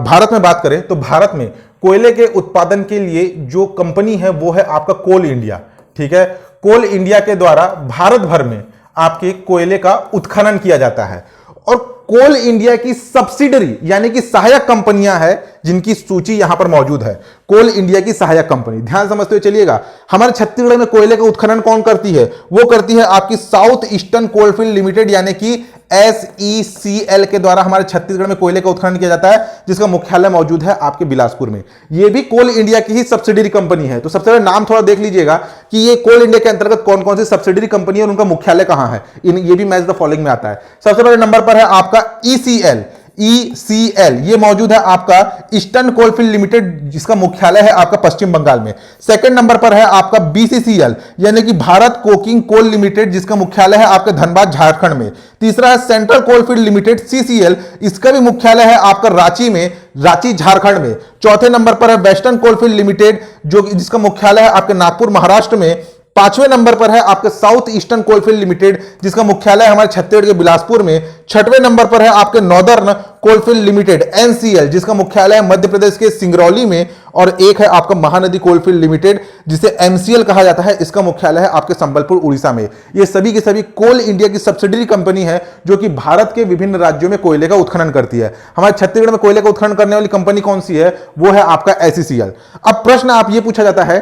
भारत में बात करें तो भारत में कोयले के उत्पादन के लिए जो कंपनी है वो है आपका कोल इंडिया। ठीक है, कोल इंडिया के द्वारा भारत भर में आपके कोयले का उत्खनन किया जाता है। और कोल इंडिया की सब्सिडरी यानी कि सहायक कंपनियां हैं जिनकी सूची यहां पर मौजूद है। कोल इंडिया की सहायक कंपनी, ध्यान समझते हुए चलिएगा। हमारे छत्तीसगढ़ में कोयले का उत्खनन कौन करती है? वो करती है आपकी साउथ ईस्टर्न कोलफील्ड लिमिटेड यानी कि SECL के द्वारा हमारे छत्तीसगढ़ में कोयले का उत्खनन किया जाता है, जिसका मुख्यालय मौजूद है आपके बिलासपुर में। ये भी कोल इंडिया की ही सब्सिडरी कंपनी है। तो सबसे पहले नाम थोड़ा देख लीजिएगा कि ये कोल इंडिया के अंतर्गत कौन कौन सी सब्सिडरी कंपनी है और उनका मुख्यालय कहां है। ये भी मैच द फॉलोइंग में आता है। सबसे पहले नंबर पर है आपका ECL, ये मौजूद है आपका ईस्टर्न कोलफील्ड लिमिटेड, जिसका मुख्यालय है आपका पश्चिम बंगाल में। सेकंड नंबर पर है आपका BCCL यानी कि भारत कोकिंग कोल लिमिटेड, जिसका मुख्यालय है आपके धनबाद झारखंड में। तीसरा है सेंट्रल कोलफील्ड लिमिटेड CCL, इसका भी मुख्यालय है आपका रांची में, रांची झारखंड में। चौथे नंबर पर है वेस्टर्न कोलफील्ड लिमिटेड, जिसका मुख्यालय है आपके नागपुर महाराष्ट्र में। पांचवें नंबर पर है आपके साउथ ईस्टर्न कोलफील्ड लिमिटेड, जिसका मुख्यालय हमारे छत्तीसगढ़ के बिलासपुर में। छठवें नंबर पर है आपके नॉर्दर्न कोलफील्ड लिमिटेड NCL, जिसका मुख्यालय है मध्य प्रदेश के सिंगरौली में। और एक है आपका महानदी कोलफील्ड लिमिटेड, जिसे MCL कहा जाता है, इसका मुख्यालय है आपके संबलपुर उड़ीसा में। ये सभी के सभी कोल इंडिया की सब्सिडरी कंपनी है जो कि भारत के विभिन्न राज्यों में कोयले का उत्खनन करती है। हमारे छत्तीसगढ़ में कोयले का उत्खनन करने वाली कंपनी कौन सी है? वो है आपका SECL। अब प्रश्न आप ये पूछा जाता है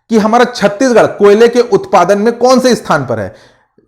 कि हमारा छत्तीसगढ़ कोयले के उत्पादन में कौन से स्थान पर है।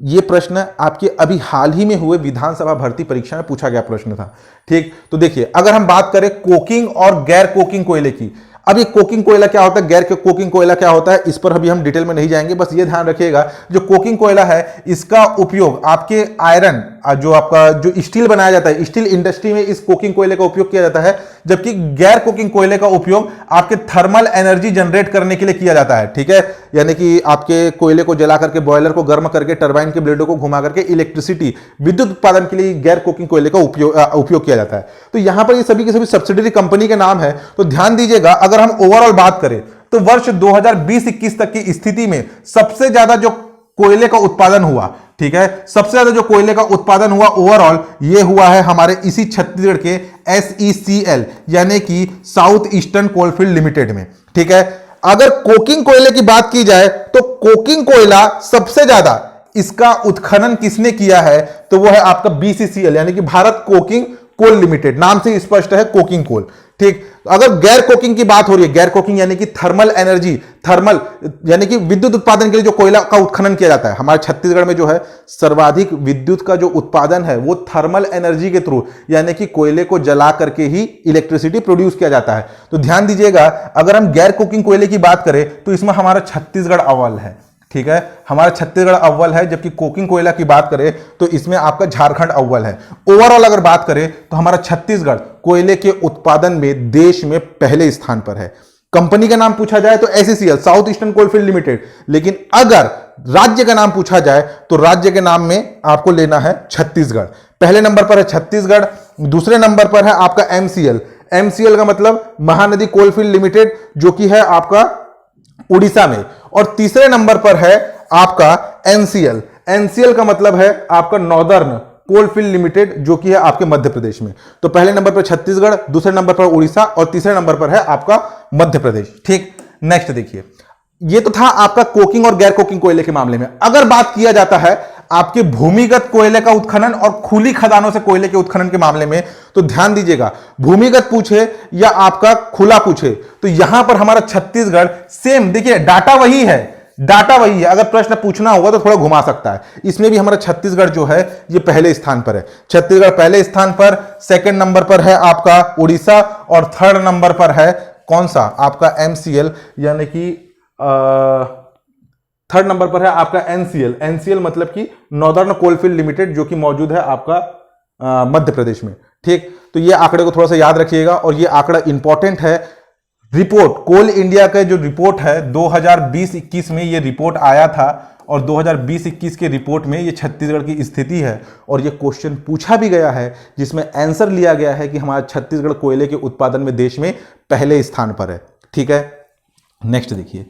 यह प्रश्न आपके अभी हाल ही में हुए विधानसभा भर्ती परीक्षा में पूछा गया प्रश्न था। ठीक, तो देखिए अगर हम बात करें कोकिंग और गैर कोकिंग कोयले की, अब ये कोकिंग कोयला क्या होता है, गैर कोकिंग कोयला क्या होता है, इस पर अभी हम डिटेल में नहीं जाएंगे। बस ये ध्यान रखिएगा, जो कोकिंग कोयला है इसका उपयोग आपके आयरन, जो आपका जो स्टील बनाया जाता है, स्टील इंडस्ट्री में इस कोकिंग कोयले का उपयोग किया जाता है। जबकि गैर कोकिंग कोयले का उपयोग आपके थर्मल एनर्जी जनरेट करने के लिए किया जाता है। ठीक है, यानी कि आपके कोयले को जला करके, बॉयलर को गर्म करके, टरबाइन के ब्लेडों को घुमा करके इलेक्ट्रिसिटी, विद्युत उत्पादन के लिए गैर कोकिंग कोयले का उपयोग किया जाता है। तो यहां पर ये सभी के सभी सब्सिडरी कंपनी के नाम है। तो ध्यान दीजिएगा, अगर हम ओवरऑल बात करें तो वर्ष 2020-21 तक की स्थिति में सबसे ज्यादा जो कोयले का उत्पादन हुआ, ठीक है, सबसे ज्यादा जो कोयले का उत्पादन हुआ ओवरऑल, ये हुआ है हमारे इसी छत्तीसगढ़ के SECL यानी कि साउथ ईस्टर्न कोलफील्ड लिमिटेड में। ठीक है, अगर कोकिंग कोयले की बात की जाए तो कोकिंग कोयला सबसे ज्यादा इसका उत्खनन किसने किया है? तो वो है आपका BCCL यानी कि भारत कोकिंग कोल लिमिटेड, नाम से स्पष्ट है कोकिंग कोल। ठीक, अगर गैर कोकिंग की बात हो रही है, गैर कोकिंग यानी कि थर्मल एनर्जी, थर्मल यानी कि विद्युत उत्पादन के लिए जो कोयला का उत्खनन किया जाता है, हमारे छत्तीसगढ़ में जो है सर्वाधिक विद्युत का जो उत्पादन है वो थर्मल एनर्जी के थ्रू यानी कि कोयले को जला करके ही इलेक्ट्रिसिटी प्रोड्यूस किया जाता है। तो ध्यान दीजिएगा, अगर हम गैर कोकिंग कोयले की बात करें तो इसमें हमारा छत्तीसगढ़ अव्वल है। ठीक है, हमारा छत्तीसगढ़ अव्वल है, जबकि कोकिंग कोयला की बात करें तो इसमें आपका झारखंड अव्वल है। ओवरऑल अगर बात करें तो हमारा छत्तीसगढ़ कोयले के उत्पादन में देश में पहले स्थान पर है। कंपनी का नाम पूछा जाए तो SECL south eastern coalfield limited, लेकिन अगर राज्य का नाम पूछा जाए तो राज्य के नाम में आपको लेना है छत्तीसगढ़। पहले नंबर पर है छत्तीसगढ़, दूसरे नंबर पर है आपका MCL का मतलब महानदी कोलफील्ड लिमिटेड, जो कि है आपका उड़ीसा में। और तीसरे नंबर पर है आपका NCL का मतलब है आपका नॉर्दर्न कोलफील्ड लिमिटेड, जो कि है आपके मध्य प्रदेश में। तो पहले नंबर पर छत्तीसगढ़, दूसरे नंबर पर उड़ीसा और तीसरे नंबर पर है आपका मध्य प्रदेश। ठीक, नेक्स्ट देखिए, ये तो था आपका कोकिंग और गैर कोकिंग कोयले के मामले में। अगर बात किया जाता है आपके भूमिगत कोयले का उत्खनन और खुली खदानों से कोयले के उत्खनन के मामले में, तो ध्यान दीजिएगा, भूमिगत पूछे या आपका खुला पूछे तो यहां पर हमारा छत्तीसगढ़ सेम, देखिए डाटा वही है, डाटा वही है। अगर प्रश्न पूछना होगा तो थोड़ा घुमा सकता है। इसमें भी हमारा छत्तीसगढ़ जो है ये पहले स्थान पर है। छत्तीसगढ़ पहले स्थान पर, सेकंड नंबर पर है आपका उड़ीसा और थर्ड नंबर पर है कौन सा? आपका MCL यानी कि थर्ड नंबर पर है आपका एनसीएल। एनसीएल मतलब कि नॉर्दर्न कोलफील्ड लिमिटेड, जो कि मौजूद है आपका मध्य प्रदेश में। ठीक, तो ये आंकड़े को थोड़ा सा याद रखिएगा और ये आंकड़ा इंपॉर्टेंट है। रिपोर्ट कोल इंडिया का जो रिपोर्ट है 2020-21 में ये रिपोर्ट आया था और 2020-21 के रिपोर्ट में ये छत्तीसगढ़ की स्थिति है और ये क्वेश्चन पूछा भी गया है, जिसमें आंसर लिया गया है कि हमारा छत्तीसगढ़ कोयले के उत्पादन में देश में पहले स्थान पर है। ठीक है, नेक्स्ट देखिए,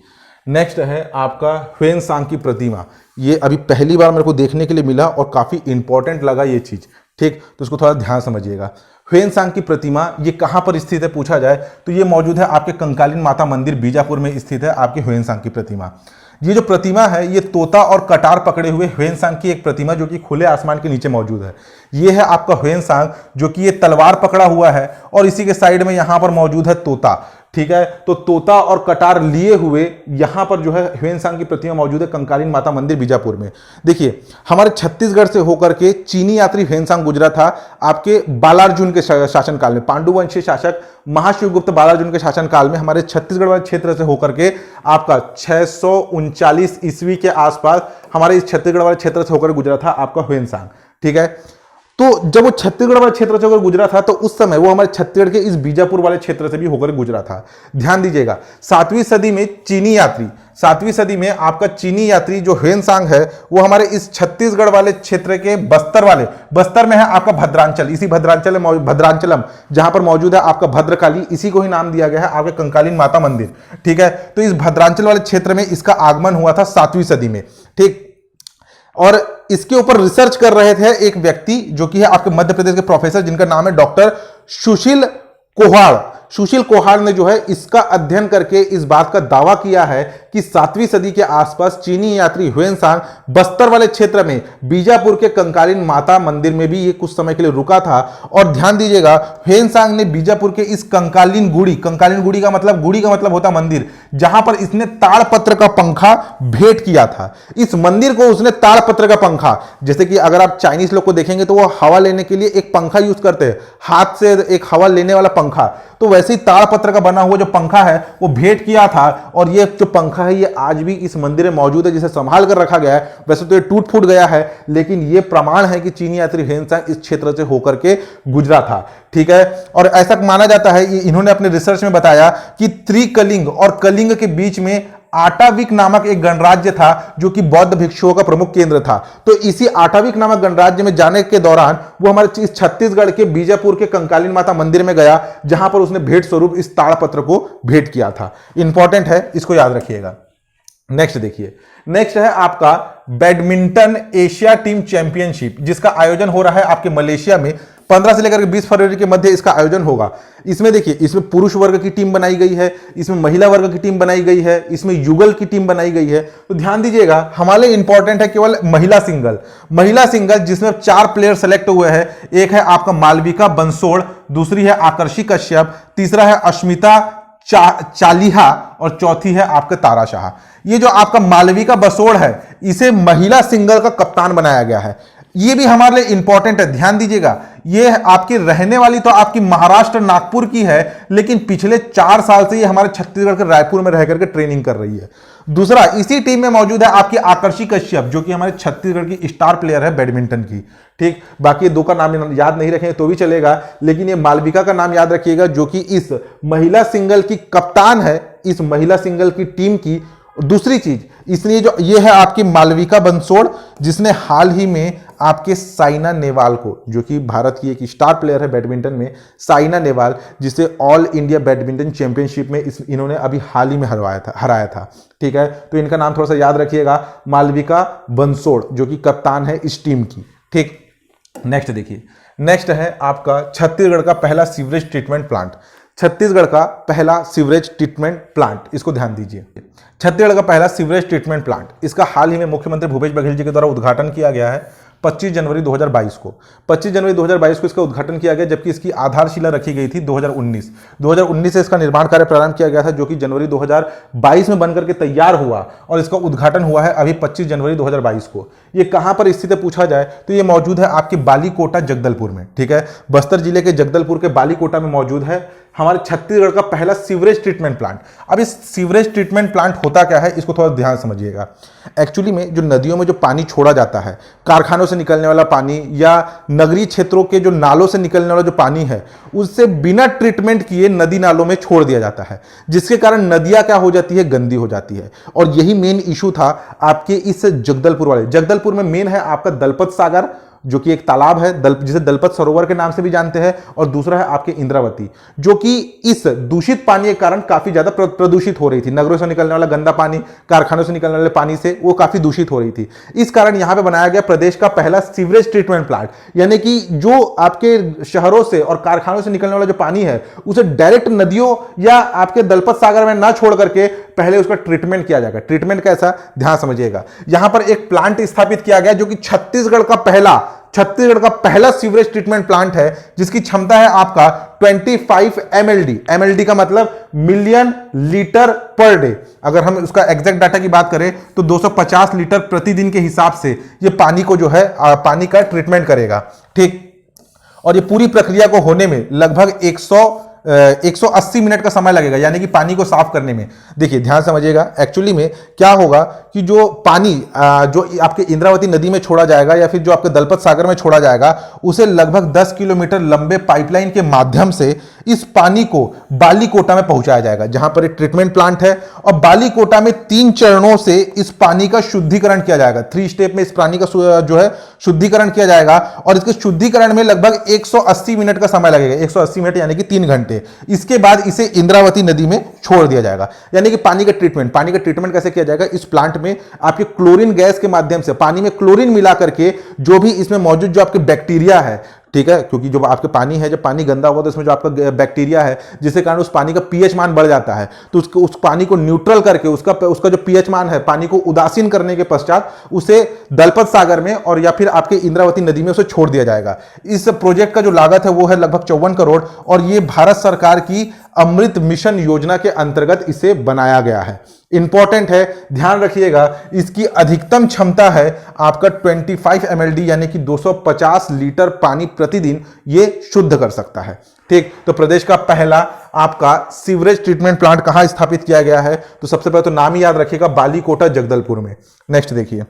नेक्स्ट है आपका ह्वेनसांग की प्रतिमा। ये अभी पहली बार मेरे को देखने के लिए मिला और काफी इंपॉर्टेंट लगा ये चीज। ठीक, तो इसको थोड़ा ध्यान समझिएगा। ह्वेनसांग की प्रतिमा ये कहां पर स्थित है पूछा जाए तो ये मौजूद है आपके कंकालीन माता मंदिर बीजापुर में स्थित है आपकी ह्वेनसांग की प्रतिमा। ये जो प्रतिमा है ये तोता और कटार पकड़े हुए ह्वेनसांग की एक प्रतिमा जो कि खुले आसमान के नीचे मौजूद है। ये है आपका ह्वेनसांग जो कि ये तलवार पकड़ा हुआ है और इसी के साइड में यहां पर मौजूद है तोता। ठीक है, तो तोता और कटार लिए हुए यहां पर जो है ह्वेनसांग की प्रतिमा मौजूद है कंकालीन माता मंदिर बीजापुर में। देखिए, हमारे छत्तीसगढ़ से होकर के चीनी यात्री ह्वेनसांग गुजरा था आपके बालार्जुन के शासनकाल में। पांडुवंशीय शासक महाशिवगुप्त बालार्जुन के शासनकाल में हमारे छत्तीसगढ़ वाले क्षेत्र से होकर के आपका 639 ईस्वी के आसपास हमारे इस छत्तीसगढ़ वाले क्षेत्र से होकर गुजरा था आपका ह्वेनसांग। ठीक है, तो जब वो छत्तीसगढ़ वाले क्षेत्र से होकर गुजरा था तो उस समय वो हमारे छत्तीसगढ़ के इस बीजापुर वाले क्षेत्र से भी होकर गुजरा था। ध्यान दीजिएगा, 7वीं सदी में चीनी यात्री, 7वीं सदी में आपका चीनी यात्री जो ह्वेनसांग है वो हमारे इस छत्तीसगढ़ वाले क्षेत्र के बस्तर में है आपका भद्रांचल। इसी भद्रांचलम जहां पर मौजूद है आपका भद्रकाली, इसी को ही नाम दिया गया है आपके कंकालीन माता मंदिर। ठीक है, तो इस भद्रांचल वाले क्षेत्र में इसका आगमन हुआ था 7वीं सदी में। ठीक, और इसके ऊपर रिसर्च कर रहे थे एक व्यक्ति जो कि है आपके मध्य प्रदेश के प्रोफेसर जिनका नाम है डॉक्टर सुशील कोहाड़। सुशील कोहाड़ ने जो है इसका अध्ययन करके इस बात का दावा किया है कि 7वीं सदी के आसपास चीनी यात्री ह्वेनसांग बस्तर वाले क्षेत्र में बीजापुर के कंकालीन माता मंदिर में भी ये कुछ समय के लिए रुका था। और ध्यान दीजिएगा, ह्वेनसांग ने बीजापुर के इस कंकालीन गुड़ी का मतलब होता मंदिर, जहां पर इसने ताड़पत्र का पंखा भेंट किया था। इस मंदिर को उसने ताड़पत्र का पंखा, जैसे कि अगर आप चाइनीज लोग को देखेंगे तो वो हवा लेने के लिए एक पंखा यूज करते हैं, हाथ से एक हवा लेने वाला पंखा, तो वैसे ही ताड़पत्र का बना हुआ जो पंखा है वो भेंट किया था। और ये जो पंखा है ये आज भी इस मंदिर में मौजूद है, जिसे संभाल कर रखा गया है। वैसे तो ये टूट फूट गया है, लेकिन ये प्रमाण है कि चीनी यात्री ह्वेनसांग इस क्षेत्र से होकर के गुजरा था। ठीक है, और ऐसा माना जाता है, इन्होंने अपने रिसर्च में बताया कि त्रिकलिंग और कलिंग के बीच में आटाविक नामक एक गणराज्य था जो कि बौद्ध भिक्षुओं का प्रमुख केंद्र था। तो इसी आटाविक नामक गणराज्य में जाने के दौरान वो हमारे इस छत्तीसगढ़ के बीजापुर के कंकालीन माता मंदिर में गया, जहां पर उसने भेंट स्वरूप इस ताड़पत्र को भेंट किया था। इंपॉर्टेंट है, इसको याद रखिएगा। नेक्स्ट देखिए, नेक्स्ट है आपका बैडमिंटन एशिया टीम चैंपियनशिप, जिसका आयोजन हो रहा है आपके मलेशिया में। 15 से लेकर 20 फरवरी के मध्य इसका आयोजन होगा। इसमें देखिए, इसमें पुरुष वर्ग की टीम बनाई गई है, इसमें महिला वर्ग की टीम बनाई गई है, इसमें युगल की टीम बनाई गई है। तो ध्यान दीजिएगा, हमारे लिए इंपॉर्टेंट है केवल महिला सिंगल, जिसमें 4 प्लेयर सेलेक्ट हुए हैं। एक है आपका मालविका बंसोड़, दूसरी है आकर्षी कश्यप, तीसरा है अश्मिता चालिहा और चौथी है आपके तारा शाह। ये जो आपका मालविका बंसोड़ है, इसे महिला सिंगल का कप्तान बनाया गया है। ये भी हमारे लिए इंपॉर्टेंट है, ध्यान दीजिएगा। ये आपकी रहने वाली तो आपकी महाराष्ट्र नागपुर की है, लेकिन पिछले 4 साल से ये हमारे छत्तीसगढ़ के रायपुर में रह करके ट्रेनिंग कर रही है। दूसरा, इसी टीम में मौजूद है आपकी आकर्षी कश्यप, जो कि हमारे छत्तीसगढ़ की स्टार प्लेयर है बैडमिंटन की। ठीक, बाकी 2 का नाम याद नहीं रखेंगे तो भी चलेगा, लेकिन ये मालविका का नाम याद रखिएगा, जो कि इस महिला सिंगल की कप्तान है, इस महिला सिंगल की टीम की। दूसरी चीज, इसलिए जो ये है आपकी मालविका बंसोड़, जिसने हाल ही में आपके साइना नेहवाल को, जो कि भारत की एक स्टार प्लेयर है बैडमिंटन में, साइना नेहवाल, जिसे ऑल इंडिया बैडमिंटन चैंपियनशिप में इन्होंने अभी हाल ही में हराया था। ठीक है, तो इनका नाम थोड़ा सा याद रखिएगा, मालविका बंसोड़, जो कि कप्तान है इस टीम की। ठीक, नेक्स्ट देखिए, नेक्स्ट है आपका छत्तीसगढ़ का पहला सीवरेज ट्रीटमेंट प्लांट। छत्तीसगढ़ का पहला सीवरेज ट्रीटमेंट प्लांट, इसको ध्यान दीजिए। छत्तीसगढ़ का पहला सीवरेज ट्रीटमेंट प्लांट, इसका हाल ही में मुख्यमंत्री भूपेश बघेल जी के द्वारा उद्घाटन किया गया है 25 जनवरी 2022 को। 25 जनवरी 2022 को इसका उद्घाटन किया गया, जबकि इसकी आधारशिला रखी गई थी 2019 से इसका निर्माण कार्य प्रारंभ किया गया था, जो कि जनवरी 2022 में बनकर के तैयार हुआ और इसका उद्घाटन हुआ है अभी 25 जनवरी 2022 को। ये कहां पर स्थित है पूछा जाए तो ये मौजूद है आपके बालीकोटा जगदलपुर में। ठीक है, बस्तर जिले के जगदलपुर के बालीकोटा में मौजूद है हमारे छत्तीसगढ़ का पहला सीवरेज ट्रीटमेंट प्लांट। अब इस सीवरेज ट्रीटमेंट प्लांट होता क्या है, इसको थोड़ा ध्यान समझिएगा। एक्चुअली में जो नदियों में जो पानी छोड़ा जाता है, कारखानों से निकलने वाला पानी या नगरीय क्षेत्रों के जो नालों से निकलने वाला जो पानी है, उससे बिना ट्रीटमेंट किए नदी नालों में छोड़ दिया जाता है, जिसके कारण नदियां क्या हो जाती है, गंदी हो जाती है। और यही मेन इशू था आपके इस जगदलपुर वाले। जगदलपुर में मेन है आपका दलपत सागर, जो कि एक तालाब है, जिसे दलपत सरोवर के नाम से भी जानते हैं, और दूसरा है आपके इंद्रावती, जो कि इस दूषित पानी के कारण काफी ज्यादा प्रदूषित हो रही थी। नगरों से निकलने वाला गंदा पानी, कारखानों से निकलने वाले पानी से वो काफी दूषित हो रही थी। इस कारण यहां पे बनाया गया प्रदेश का पहला सीवरेज ट्रीटमेंट प्लांट, यानी कि जो आपके शहरों से और कारखानों से निकलने वाला जो पानी है उसे डायरेक्ट नदियों या आपके दलपत सागर में ना छोड़ करके पहले उसका ट्रीटमेंट किया जाएगा। ट्रीटमेंट कैसा, ध्यान समझिएगा। यहां पर एक प्लांट स्थापित किया गया जो कि छत्तीसगढ़ का पहला सीवरेज ट्रीटमेंट प्लांट है, जिसकी क्षमता है आपका 25 MLD। MLD का मतलब मिलियन लीटर पर डे। अगर हम उसका एग्जैक्ट डाटा की बात करें तो 250 लीटर प्रतिदिन के हिसाब से ये पानी को जो है पानी का ट्रीटमेंट करेगा, ठीक। और ये पूरी प्रक्रिया को होने में लगभग 180 मिनट का समय लगेगा, यानी कि पानी को साफ करने में। देखिए ध्यान समझिएगा, एक्चुअली में क्या होगा कि जो पानी जो आपके इंद्रावती नदी में छोड़ा जाएगा या फिर जो आपके दलपत सागर में छोड़ा जाएगा, उसे लगभग 10 किलोमीटर लंबे पाइपलाइन के माध्यम से इस पानी को बालीकोटा में पहुंचाया जाएगा, जहां पर एक ट्रीटमेंट प्लांट है। और बालीकोटा में 3 चरणों से इस पानी का शुद्धिकरण किया जाएगा। 3 स्टेप में इस पानी का जो है शुद्धिकरण किया जाएगा, और इसके शुद्धिकरण में लगभग 180 मिनट का समय लगेगा। 180 मिनट यानी कि 3 घंटे। इसके बाद इसे इंद्रावती नदी में छोड़ दिया जाएगा। यानी कि पानी का ट्रीटमेंट कैसे किया जाएगा, इस प्लांट में आपके क्लोरीन गैस के माध्यम से पानी में क्लोरीन मिला करके जो भी इसमें मौजूद जो आपके बैक्टीरिया है, ठीक है, क्योंकि जो आपके पानी है, जब पानी गंदा होगा तो इसमें जो आपका बैक्टीरिया है, जिसके कारण उस पानी का पीएच मान बढ़ जाता है, तो उस पानी को न्यूट्रल करके उसका जो पीएच मान है, पानी को उदासीन करने के पश्चात उसे दलपत सागर में और या फिर आपके इंद्रावती नदी में उसे छोड़ दिया जाएगा। इस प्रोजेक्ट का जो लागत है वो है लगभग 54 करोड़, और ये भारत सरकार की अमृत मिशन योजना के अंतर्गत इसे बनाया गया है। इंपॉर्टेंट है, ध्यान रखिएगा, इसकी अधिकतम क्षमता है आपका 25 MLD, यानी कि 250 लीटर पानी प्रतिदिन ये शुद्ध कर सकता है, ठीक। तो प्रदेश का पहला आपका सीवरेज ट्रीटमेंट प्लांट कहां स्थापित किया गया है, तो सबसे पहले तो नाम ही याद रखिएगा, बालीकोटा जगदलपुर में। नेक्स्ट देखिए,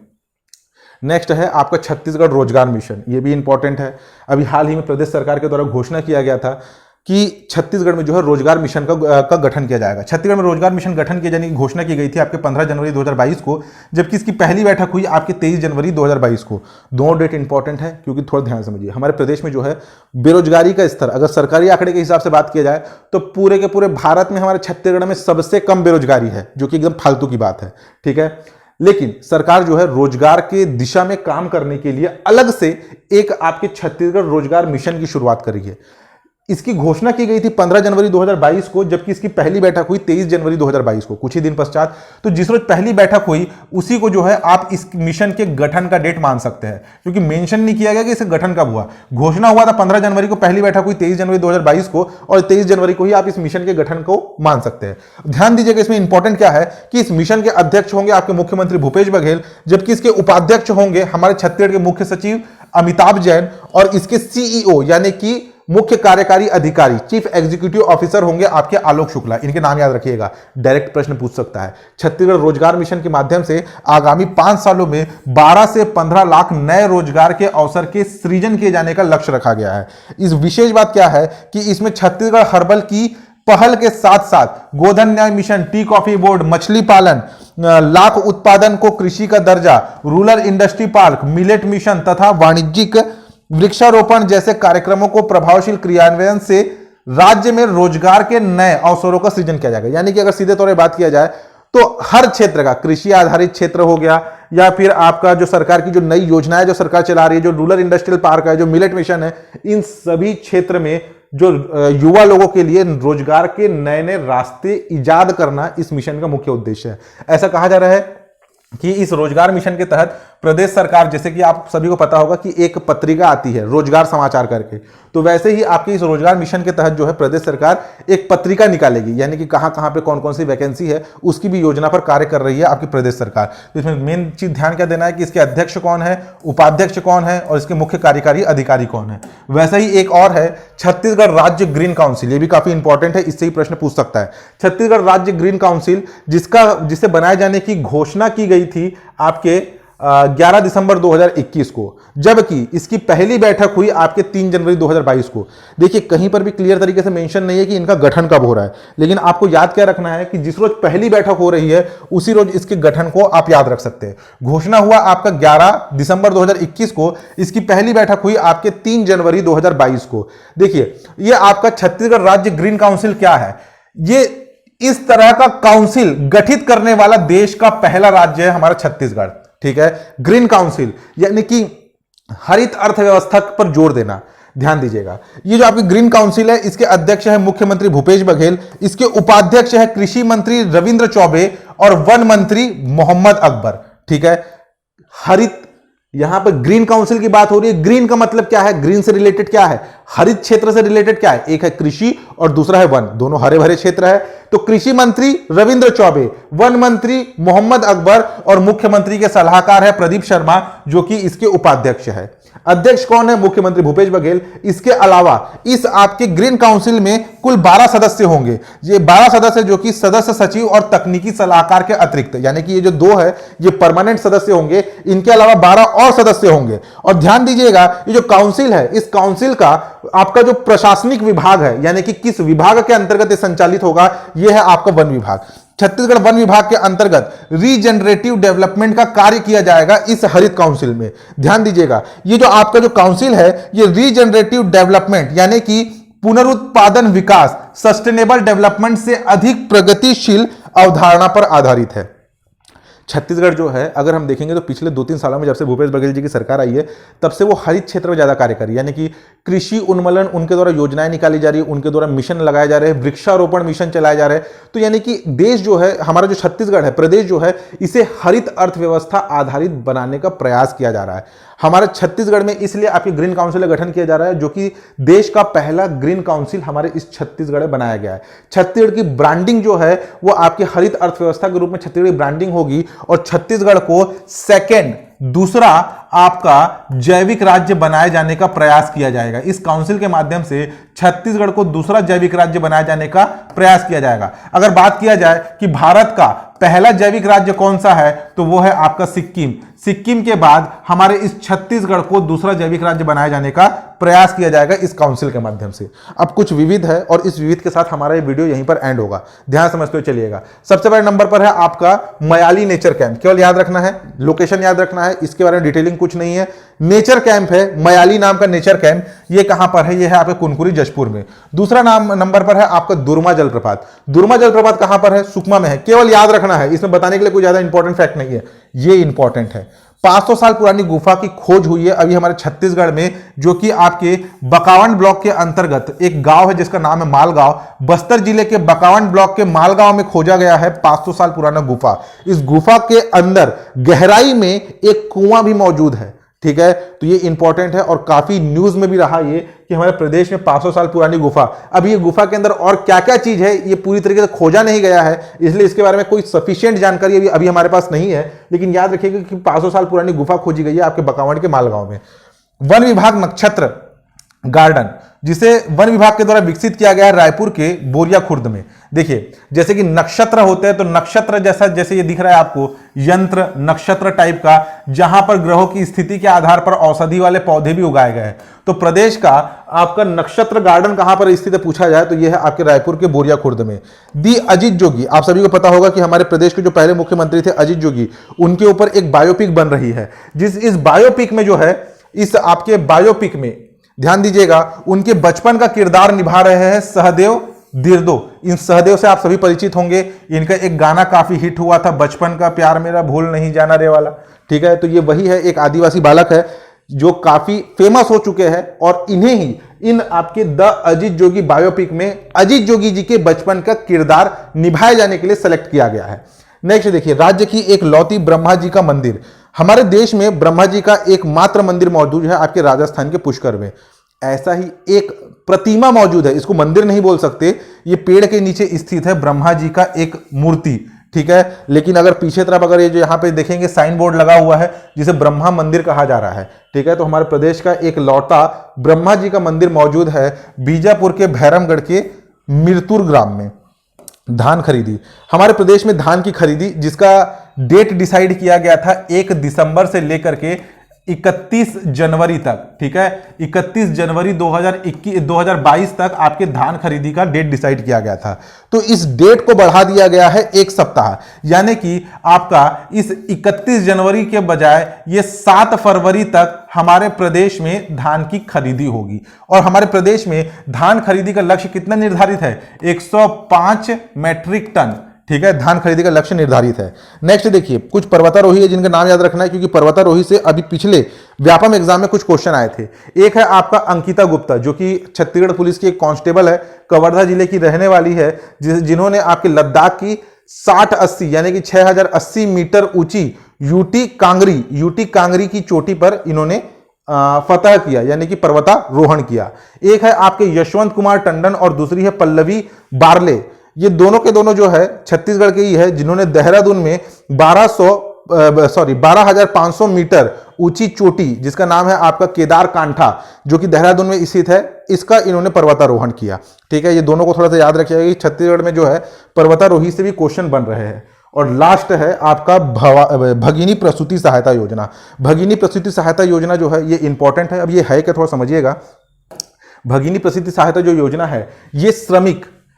नेक्स्ट है आपका छत्तीसगढ़ रोजगार मिशन। ये भी इंपॉर्टेंट है। अभी हाल ही में प्रदेश सरकार के द्वारा घोषणा किया गया था कि छत्तीसगढ़ में जो है रोजगार मिशन का गठन किया जाएगा। छत्तीसगढ़ में रोजगार मिशन गठन किए जाने की घोषणा की गई थी आपके 15 जनवरी 2022 को, जबकि इसकी पहली बैठक हुई आपके 23 जनवरी 2022 को। दोनों डेट इंपॉर्टेंट है, क्योंकि थोड़ा ध्यान समझिए, हमारे प्रदेश में जो है बेरोजगारी का स्तर, अगर सरकारी आंकड़े के हिसाब से बात किया जाए तो पूरे के पूरे भारत में हमारे छत्तीसगढ़ में सबसे कम बेरोजगारी है, जो कि एकदम फालतू की बात है, ठीक है। लेकिन सरकार जो है रोजगार के दिशा में काम करने के लिए अलग से एक आपके छत्तीसगढ़ रोजगार मिशन की शुरुआत कर रही है। इसकी घोषणा की गई थी 15 जनवरी 2022 को, जबकि इसकी पहली बैठक हुई 23 जनवरी 2022 को, कुछ ही दिन पश्चात। तो जिस रोज पहली बैठक हुई उसी को जो है आप इस मिशन के गठन का डेट मान सकते हैं, क्योंकि मेंशन नहीं किया गया कि इसका गठन कब हुआ। घोषणा हुआ था 15 जनवरी को, पहली बैठक हुई 23 जनवरी 2022 को, और 23 जनवरी को ही आप इस मिशन के गठन को मान सकते हैं। ध्यान दीजिएगा, इसमें इंपॉर्टेंट क्या है कि इस मिशन के अध्यक्ष होंगे आपके मुख्यमंत्री भूपेश बघेल, जबकि इसके उपाध्यक्ष होंगे हमारे छत्तीसगढ़ के मुख्य सचिव अमिताभ जैन, और इसके CEO यानी कि मुख्य कार्यकारी अधिकारी, चीफ एग्जीक्यूटिव ऑफिसर होंगे आपके आलोक शुक्ला। इनके नाम याद रखिएगा, डायरेक्ट प्रश्न पूछ सकता है। छत्तीसगढ़ रोजगार मिशन के माध्यम से आगामी 5 सालों में 12 से 15 लाख नए रोजगार के अवसर के सृजन किए जाने का लक्ष्य रखा गया है। इस विशेष बात क्या है कि इसमें छत्तीसगढ़ हर्बल की पहल के साथ साथ गोधन न्याय मिशन, टी कॉफी बोर्ड, मछली पालन, लाख उत्पादन को कृषि का दर्जा, rural industry park, millet mission तथा वाणिज्यिक वृक्षारोपण जैसे कार्यक्रमों को प्रभावशील क्रियान्वयन से राज्य में रोजगार के नए अवसरों का सृजन किया जाएगा। यानी कि अगर सीधे तौर पर बात किया जाए तो हर क्षेत्र का, कृषि आधारित क्षेत्र हो गया, या फिर आपका जो सरकार की जो नई योजनाएं जो सरकार चला रही है, जो रूरल इंडस्ट्रियल पार्क है, जो मिलेट मिशन है, इन सभी क्षेत्र में जो युवा लोगों के लिए रोजगार के नए नए रास्ते इजाद करना इस मिशन का मुख्य उद्देश्य है। ऐसा कहा जा रहा है कि इस रोजगार मिशन के तहत प्रदेश सरकार, जैसे कि आप सभी को पता होगा कि एक पत्रिका आती है रोजगार समाचार करके, तो वैसे ही आपके इस रोजगार मिशन के तहत जो है प्रदेश सरकार एक पत्रिका निकालेगी, यानी कि कहां कहां पे कौन कौन सी वैकेंसी है उसकी भी योजना पर कार्य कर रही है आपकी प्रदेश सरकार। तो इसमें मेन चीज ध्यान क्या देना है कि इसके अध्यक्ष कौन है, उपाध्यक्ष कौन है और इसके मुख्य कार्यकारी अधिकारी कौन है। वैसे ही एक और है छत्तीसगढ़ राज्य ग्रीन काउंसिल, ये भी काफी इंपॉर्टेंट है, इससे ही प्रश्न पूछ सकता है। छत्तीसगढ़ राज्य ग्रीन काउंसिल जिसे बनाए जाने की घोषणा की गई थी आपके 11 दिसंबर 2021 को, जबकि इसकी पहली बैठक हुई आपके 3 जनवरी 2022 को। देखिए कहीं पर भी क्लियर तरीके से मेंशन नहीं है कि इनका गठन कब हो रहा है, लेकिन आपको याद क्या रखना है कि जिस रोज पहली बैठक हो रही है उसी रोज इसके गठन को आप याद रख सकते हैं। घोषणा हुआ आपका 11 दिसंबर 2021 को, इसकी पहली बैठक हुई आपके 3 जनवरी 2022 को। देखिए ये आपका छत्तीसगढ़ राज्य ग्रीन काउंसिल क्या है, ये इस तरह का काउंसिल गठित करने वाला देश का पहला राज्य है हमारा छत्तीसगढ़। ठीक है, ग्रीन काउंसिल यानी कि हरित अर्थव्यवस्था पर जोर देना। ध्यान दीजिएगा, ये जो आपकी ग्रीन काउंसिल है इसके अध्यक्ष है मुख्यमंत्री भूपेश बघेल, इसके उपाध्यक्ष है कृषि मंत्री रविंद्र चौबे और वन मंत्री मोहम्मद अकबर। ठीक है, हरित, यहां पर ग्रीन काउंसिल की बात हो रही है। ग्रीन का मतलब क्या है, ग्रीन से रिलेटेड क्या है, हरित क्षेत्र से रिलेटेड क्या है, एक है कृषि और दूसरा है वन, दोनों हरे भरे क्षेत्र है। तो कृषि मंत्री रविंद्र चौबे, वन मंत्री मोहम्मद अकबर और मुख्यमंत्री के सलाहकार है प्रदीप शर्मा जो कि इसके उपाध्यक्ष है। अध्यक्ष कौन है, मुख्यमंत्री भूपेश बघेल। इसके अलावा इस आपके ग्रीन काउंसिल में कुल 12 सदस्य होंगे। ये 12 सदस्य जो कि सदस्य सचिव और तकनीकी सलाहकार के अतिरिक्त, यानी कि ये जो 2 है ये परमानेंट सदस्य होंगे, इनके अलावा 12 और सदस्य होंगे। और ध्यान दीजिएगा ये जो काउंसिल है, इस काउंसिल का आपका जो प्रशासनिक विभाग है, यानी कि किस विभाग के अंतर्गत ये संचालित होगा, यह है आपका वन विभाग। छत्तीसगढ़ वन विभाग के अंतर्गत रीजनरेटिव डेवलपमेंट का कार्य किया जाएगा इस हरित काउंसिल में। ध्यान दीजिएगा, ये जो आपका जो काउंसिल है ये रीजनरेटिव डेवलपमेंट यानी कि पुनरुत्पादन विकास, सस्टेनेबल डेवलपमेंट से अधिक प्रगतिशील अवधारणा पर आधारित है। छत्तीसगढ़ जो है अगर हम देखेंगे तो पिछले 2-3 सालों में जब से भूपेश बघेल जी की सरकार आई है तब से वो हरित क्षेत्र में ज्यादा कार्य कर रही है, यानी कि कृषि उन्मूलन, उनके द्वारा योजनाएं निकाली जा रही है, उनके द्वारा मिशन लगाए जा रहे हैं, वृक्षारोपण मिशन चलाए जा रहे हैं। तो यानी कि देश जो है हमारा जो छत्तीसगढ़ है, प्रदेश जो है, इसे हरित अर्थव्यवस्था आधारित बनाने का प्रयास किया जा रहा है। हमारे छत्तीसगढ़ में इसलिए आपकी ग्रीन काउंसिल का गठन किया जा रहा है जो कि देश का पहला ग्रीन काउंसिल हमारे इस छत्तीसगढ़ में बनाया गया है। छत्तीसगढ़ की ब्रांडिंग जो है वो आपकी हरित अर्थव्यवस्था के रूप में छत्तीसगढ़ की ब्रांडिंग होगी और छत्तीसगढ़ को दूसरा आपका जैविक राज्य बनाए जाने का प्रयास किया जाएगा। इस काउंसिल के माध्यम से छत्तीसगढ़ को दूसरा जैविक राज्य बनाए जाने का प्रयास किया जाएगा। अगर बात किया जाए कि भारत का पहला जैविक राज्य कौन सा है तो वो है आपका सिक्किम। सिक्किम के बाद हमारे इस छत्तीसगढ़ को दूसरा जैविक राज्य बनाए जाने का प्रयास किया जाएगा इस काउंसिल के माध्यम से। अब कुछ विविध है और इस विविध के साथ हमारा ये वीडियो यहीं पर एंड होगा, ध्यान समझते हुए चलिएगा। सबसे पहले नंबर पर है आपका मयाली नेचर कैंप, केवल याद रखना है, लोकेशन याद रखना है, इसके बारे में डिटेलिंग कुछ नहीं है। नेचर कैंप है मयाली नाम का नेचर कैंप, ये कहां पर है, ये है आपके कुनकुरी जशपुर में। दूसरा नंबर पर है आपका दुर्मा जलप्रपात। दुर्मा जलप्रपात कहां पर है, सुकमा में है, केवल याद रखना है, इसमें बताने के लिए कोई ज्यादा इंपॉर्टेंट फैक्ट नहीं है, ये इंपॉर्टेंट है। 500 साल पुरानी गुफा की खोज हुई है अभी हमारे छत्तीसगढ़ में, जो कि आपके बकावंड ब्लॉक के अंतर्गत एक गांव है जिसका नाम है मालगांव। बस्तर जिले के बकावंड ब्लॉक के मालगांव में खोजा गया है 500 साल पुराना गुफा। इस गुफा के अंदर गहराई में एक कुआं भी मौजूद है। ठीक है, तो ये इंपॉर्टेंट है और काफी न्यूज में भी रहा ये कि हमारे प्रदेश में 500 साल पुरानी गुफा। अब ये गुफा के अंदर और क्या क्या चीज है ये पूरी तरीके से खोजा नहीं गया है, इसलिए इसके बारे में कोई सफिशिएंट जानकारी अभी हमारे पास नहीं है। लेकिन याद रखिएगा कि 500 साल पुरानी गुफा खोजी गई है आपके बकावंड के मालगांव में। वन विभाग नक्षत्र गार्डन, जिसे वन विभाग के द्वारा विकसित किया गया है रायपुर के बोरिया खुर्द में। देखिए जैसे कि नक्षत्र होते हैं तो नक्षत्र जैसे ये दिख रहा है आपको, यंत्र नक्षत्र टाइप का, जहां पर ग्रहों की स्थिति के आधार पर औषधि वाले पौधे भी उगाए गए हैं। तो प्रदेश का आपका नक्षत्र गार्डन कहां पर स्थित है पूछा जाए तो यह है आपके रायपुर के बोरिया खुर्द में। दी अजीत जोगी, आप सभी को पता होगा कि हमारे प्रदेश के जो पहले मुख्यमंत्री थे अजीत जोगी, उनके ऊपर एक बायोपिक बन रही है। इस बायोपिक में जो है, इस आपके बायोपिक में ध्यान दीजिएगा, उनके बचपन का किरदार निभा रहे हैं सहदेव दिर्दो। इन सहदेव से आप सभी परिचित होंगे, इनका एक गाना काफी हिट हुआ था, बचपन का प्यार मेरा भूल नहीं जाना रे वाला। ठीक है, तो ये वही है, एक आदिवासी बालक है जो काफी फेमस हो चुके हैं और इन्हें ही इन आपके द अजीत जोगी बायोपिक में अजीत जोगी जी के बचपन का किरदार निभाए जाने के लिए सेलेक्ट किया गया है। नेक्स्ट देखिए, राज्य की एक लौती ब्रह्मा जी का मंदिर। हमारे देश में ब्रह्मा जी का एकमात्र मंदिर मौजूद है आपके राजस्थान के पुष्कर में। ऐसा ही एक प्रतिमा मौजूद है, इसको मंदिर नहीं बोल सकते, ये पेड़ के नीचे स्थित है ब्रह्मा जी का एक मूर्ति, ठीक है। लेकिन अगर पीछे तरफ अगर ये जो यहाँ पे देखेंगे साइन बोर्ड लगा हुआ है जिसे ब्रह्मा मंदिर कहा जा रहा है, ठीक है। तो हमारे प्रदेश का एक लौता ब्रह्मा जी का मंदिर मौजूद है बीजापुर के भैरमगढ़ के मिरतुर ग्राम में। धान खरीदी, हमारे प्रदेश में धान की खरीदी जिसका डेट डिसाइड किया गया था 1 दिसंबर से लेकर के 31 जनवरी तक, ठीक है। 31 जनवरी 2022 तक आपके धान खरीदी का डेट डिसाइड किया गया था। तो इस डेट को बढ़ा दिया गया है 1 सप्ताह, यानी कि आपका इस 31 जनवरी के बजाय ये 7 फरवरी तक हमारे प्रदेश में धान की खरीदी होगी। और हमारे प्रदेश में धान खरीदी का लक्ष्य कितना निर्धारित है? 105 मैट्रिक टन, ठीक है, धान खरीदी का लक्ष्य निर्धारित है। नेक्स्ट देखिए, कुछ पर्वतारोही है जिनका नाम याद रखना है क्योंकि पर्वतारोही से अभी पिछले व्यापम एग्जाम में कुछ क्वेश्चन आए थे। एक है आपका अंकिता गुप्ता, जो कि छत्तीसगढ़ पुलिस की एक कांस्टेबल है, कवर्धा जिले की रहने वाली है, जिन्होंने आपके लद्दाख की 60-80 यानी कि 6080 मीटर ऊंची यूटी कांगरी की चोटी पर इन्होंने फतह किया, यानी कि पर्वतारोहण किया। एक है आपके यशवंत कुमार टंडन और दूसरी है पल्लवी बारले। ये दोनों के दोनों जो है छत्तीसगढ़ के ही है, जिन्होंने देहरादून में 12,500 मीटर ऊंची चोटी जिसका नाम है आपका केदार कांठा, जो कि देहरादून में स्थित है, इसका इन्होंने पर्वतारोहण किया, ठीक है। ये दोनों को थोड़ा सा याद रखिएगा कि छत्तीसगढ़ में जो है पर्वतारोही से भी क्वेश्चन बन रहे हैं। और लास्ट है आपका भगिनी प्रसूति सहायता योजना। भगिनी प्रसूति सहायता योजना जो है ये इंपॉर्टेंट है। अब ये है क्या, थोड़ा समझिएगा। भगिनी प्रसूति सहायता जो योजना है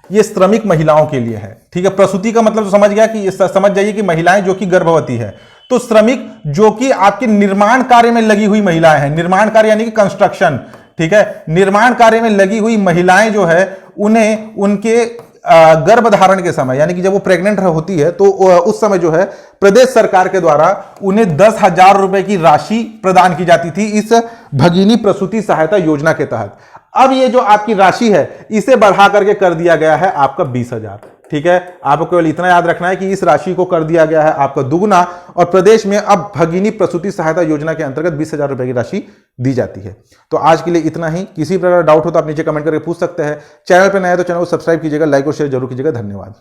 ये श्रमिक महिलाओं के लिए है, ठीक है। प्रसूति का मतलब तो समझ गया कि समझ जाइए कि महिलाएं जो कि गर्भवती है। तो श्रमिक जो कि आपके निर्माण कार्य में लगी हुई महिलाएं हैं, निर्माण कार्य यानी कि कंस्ट्रक्शन, ठीक है, निर्माण कार्य में लगी हुई महिलाएं जो है उन्हें उनके गर्भधारण के समय यानी कि जब वो प्रेग्नेंट होती है तो उस समय जो है प्रदेश सरकार के द्वारा उन्हें 10,000 रुपए की राशि प्रदान की जाती थी इस भगिनी प्रसूति सहायता योजना के तहत। अब ये जो आपकी राशि है इसे बढ़ा करके कर दिया गया है आपका 20,000, ठीक है। आपको केवल इतना याद रखना है कि इस राशि को कर दिया गया है आपका दुगुना और प्रदेश में अब भगिनी प्रसूति सहायता योजना के अंतर्गत 20,000 रुपए की राशि दी जाती है। तो आज के लिए इतना ही। किसी प्रकार का डाउट हो तो आप नीचे कमेंट करके पूछ सकते हैं। चैनल पर नए तो चैनल को सब्सक्राइब कीजिएगा, लाइक और शेयर जरूर कीजिएगा। धन्यवाद।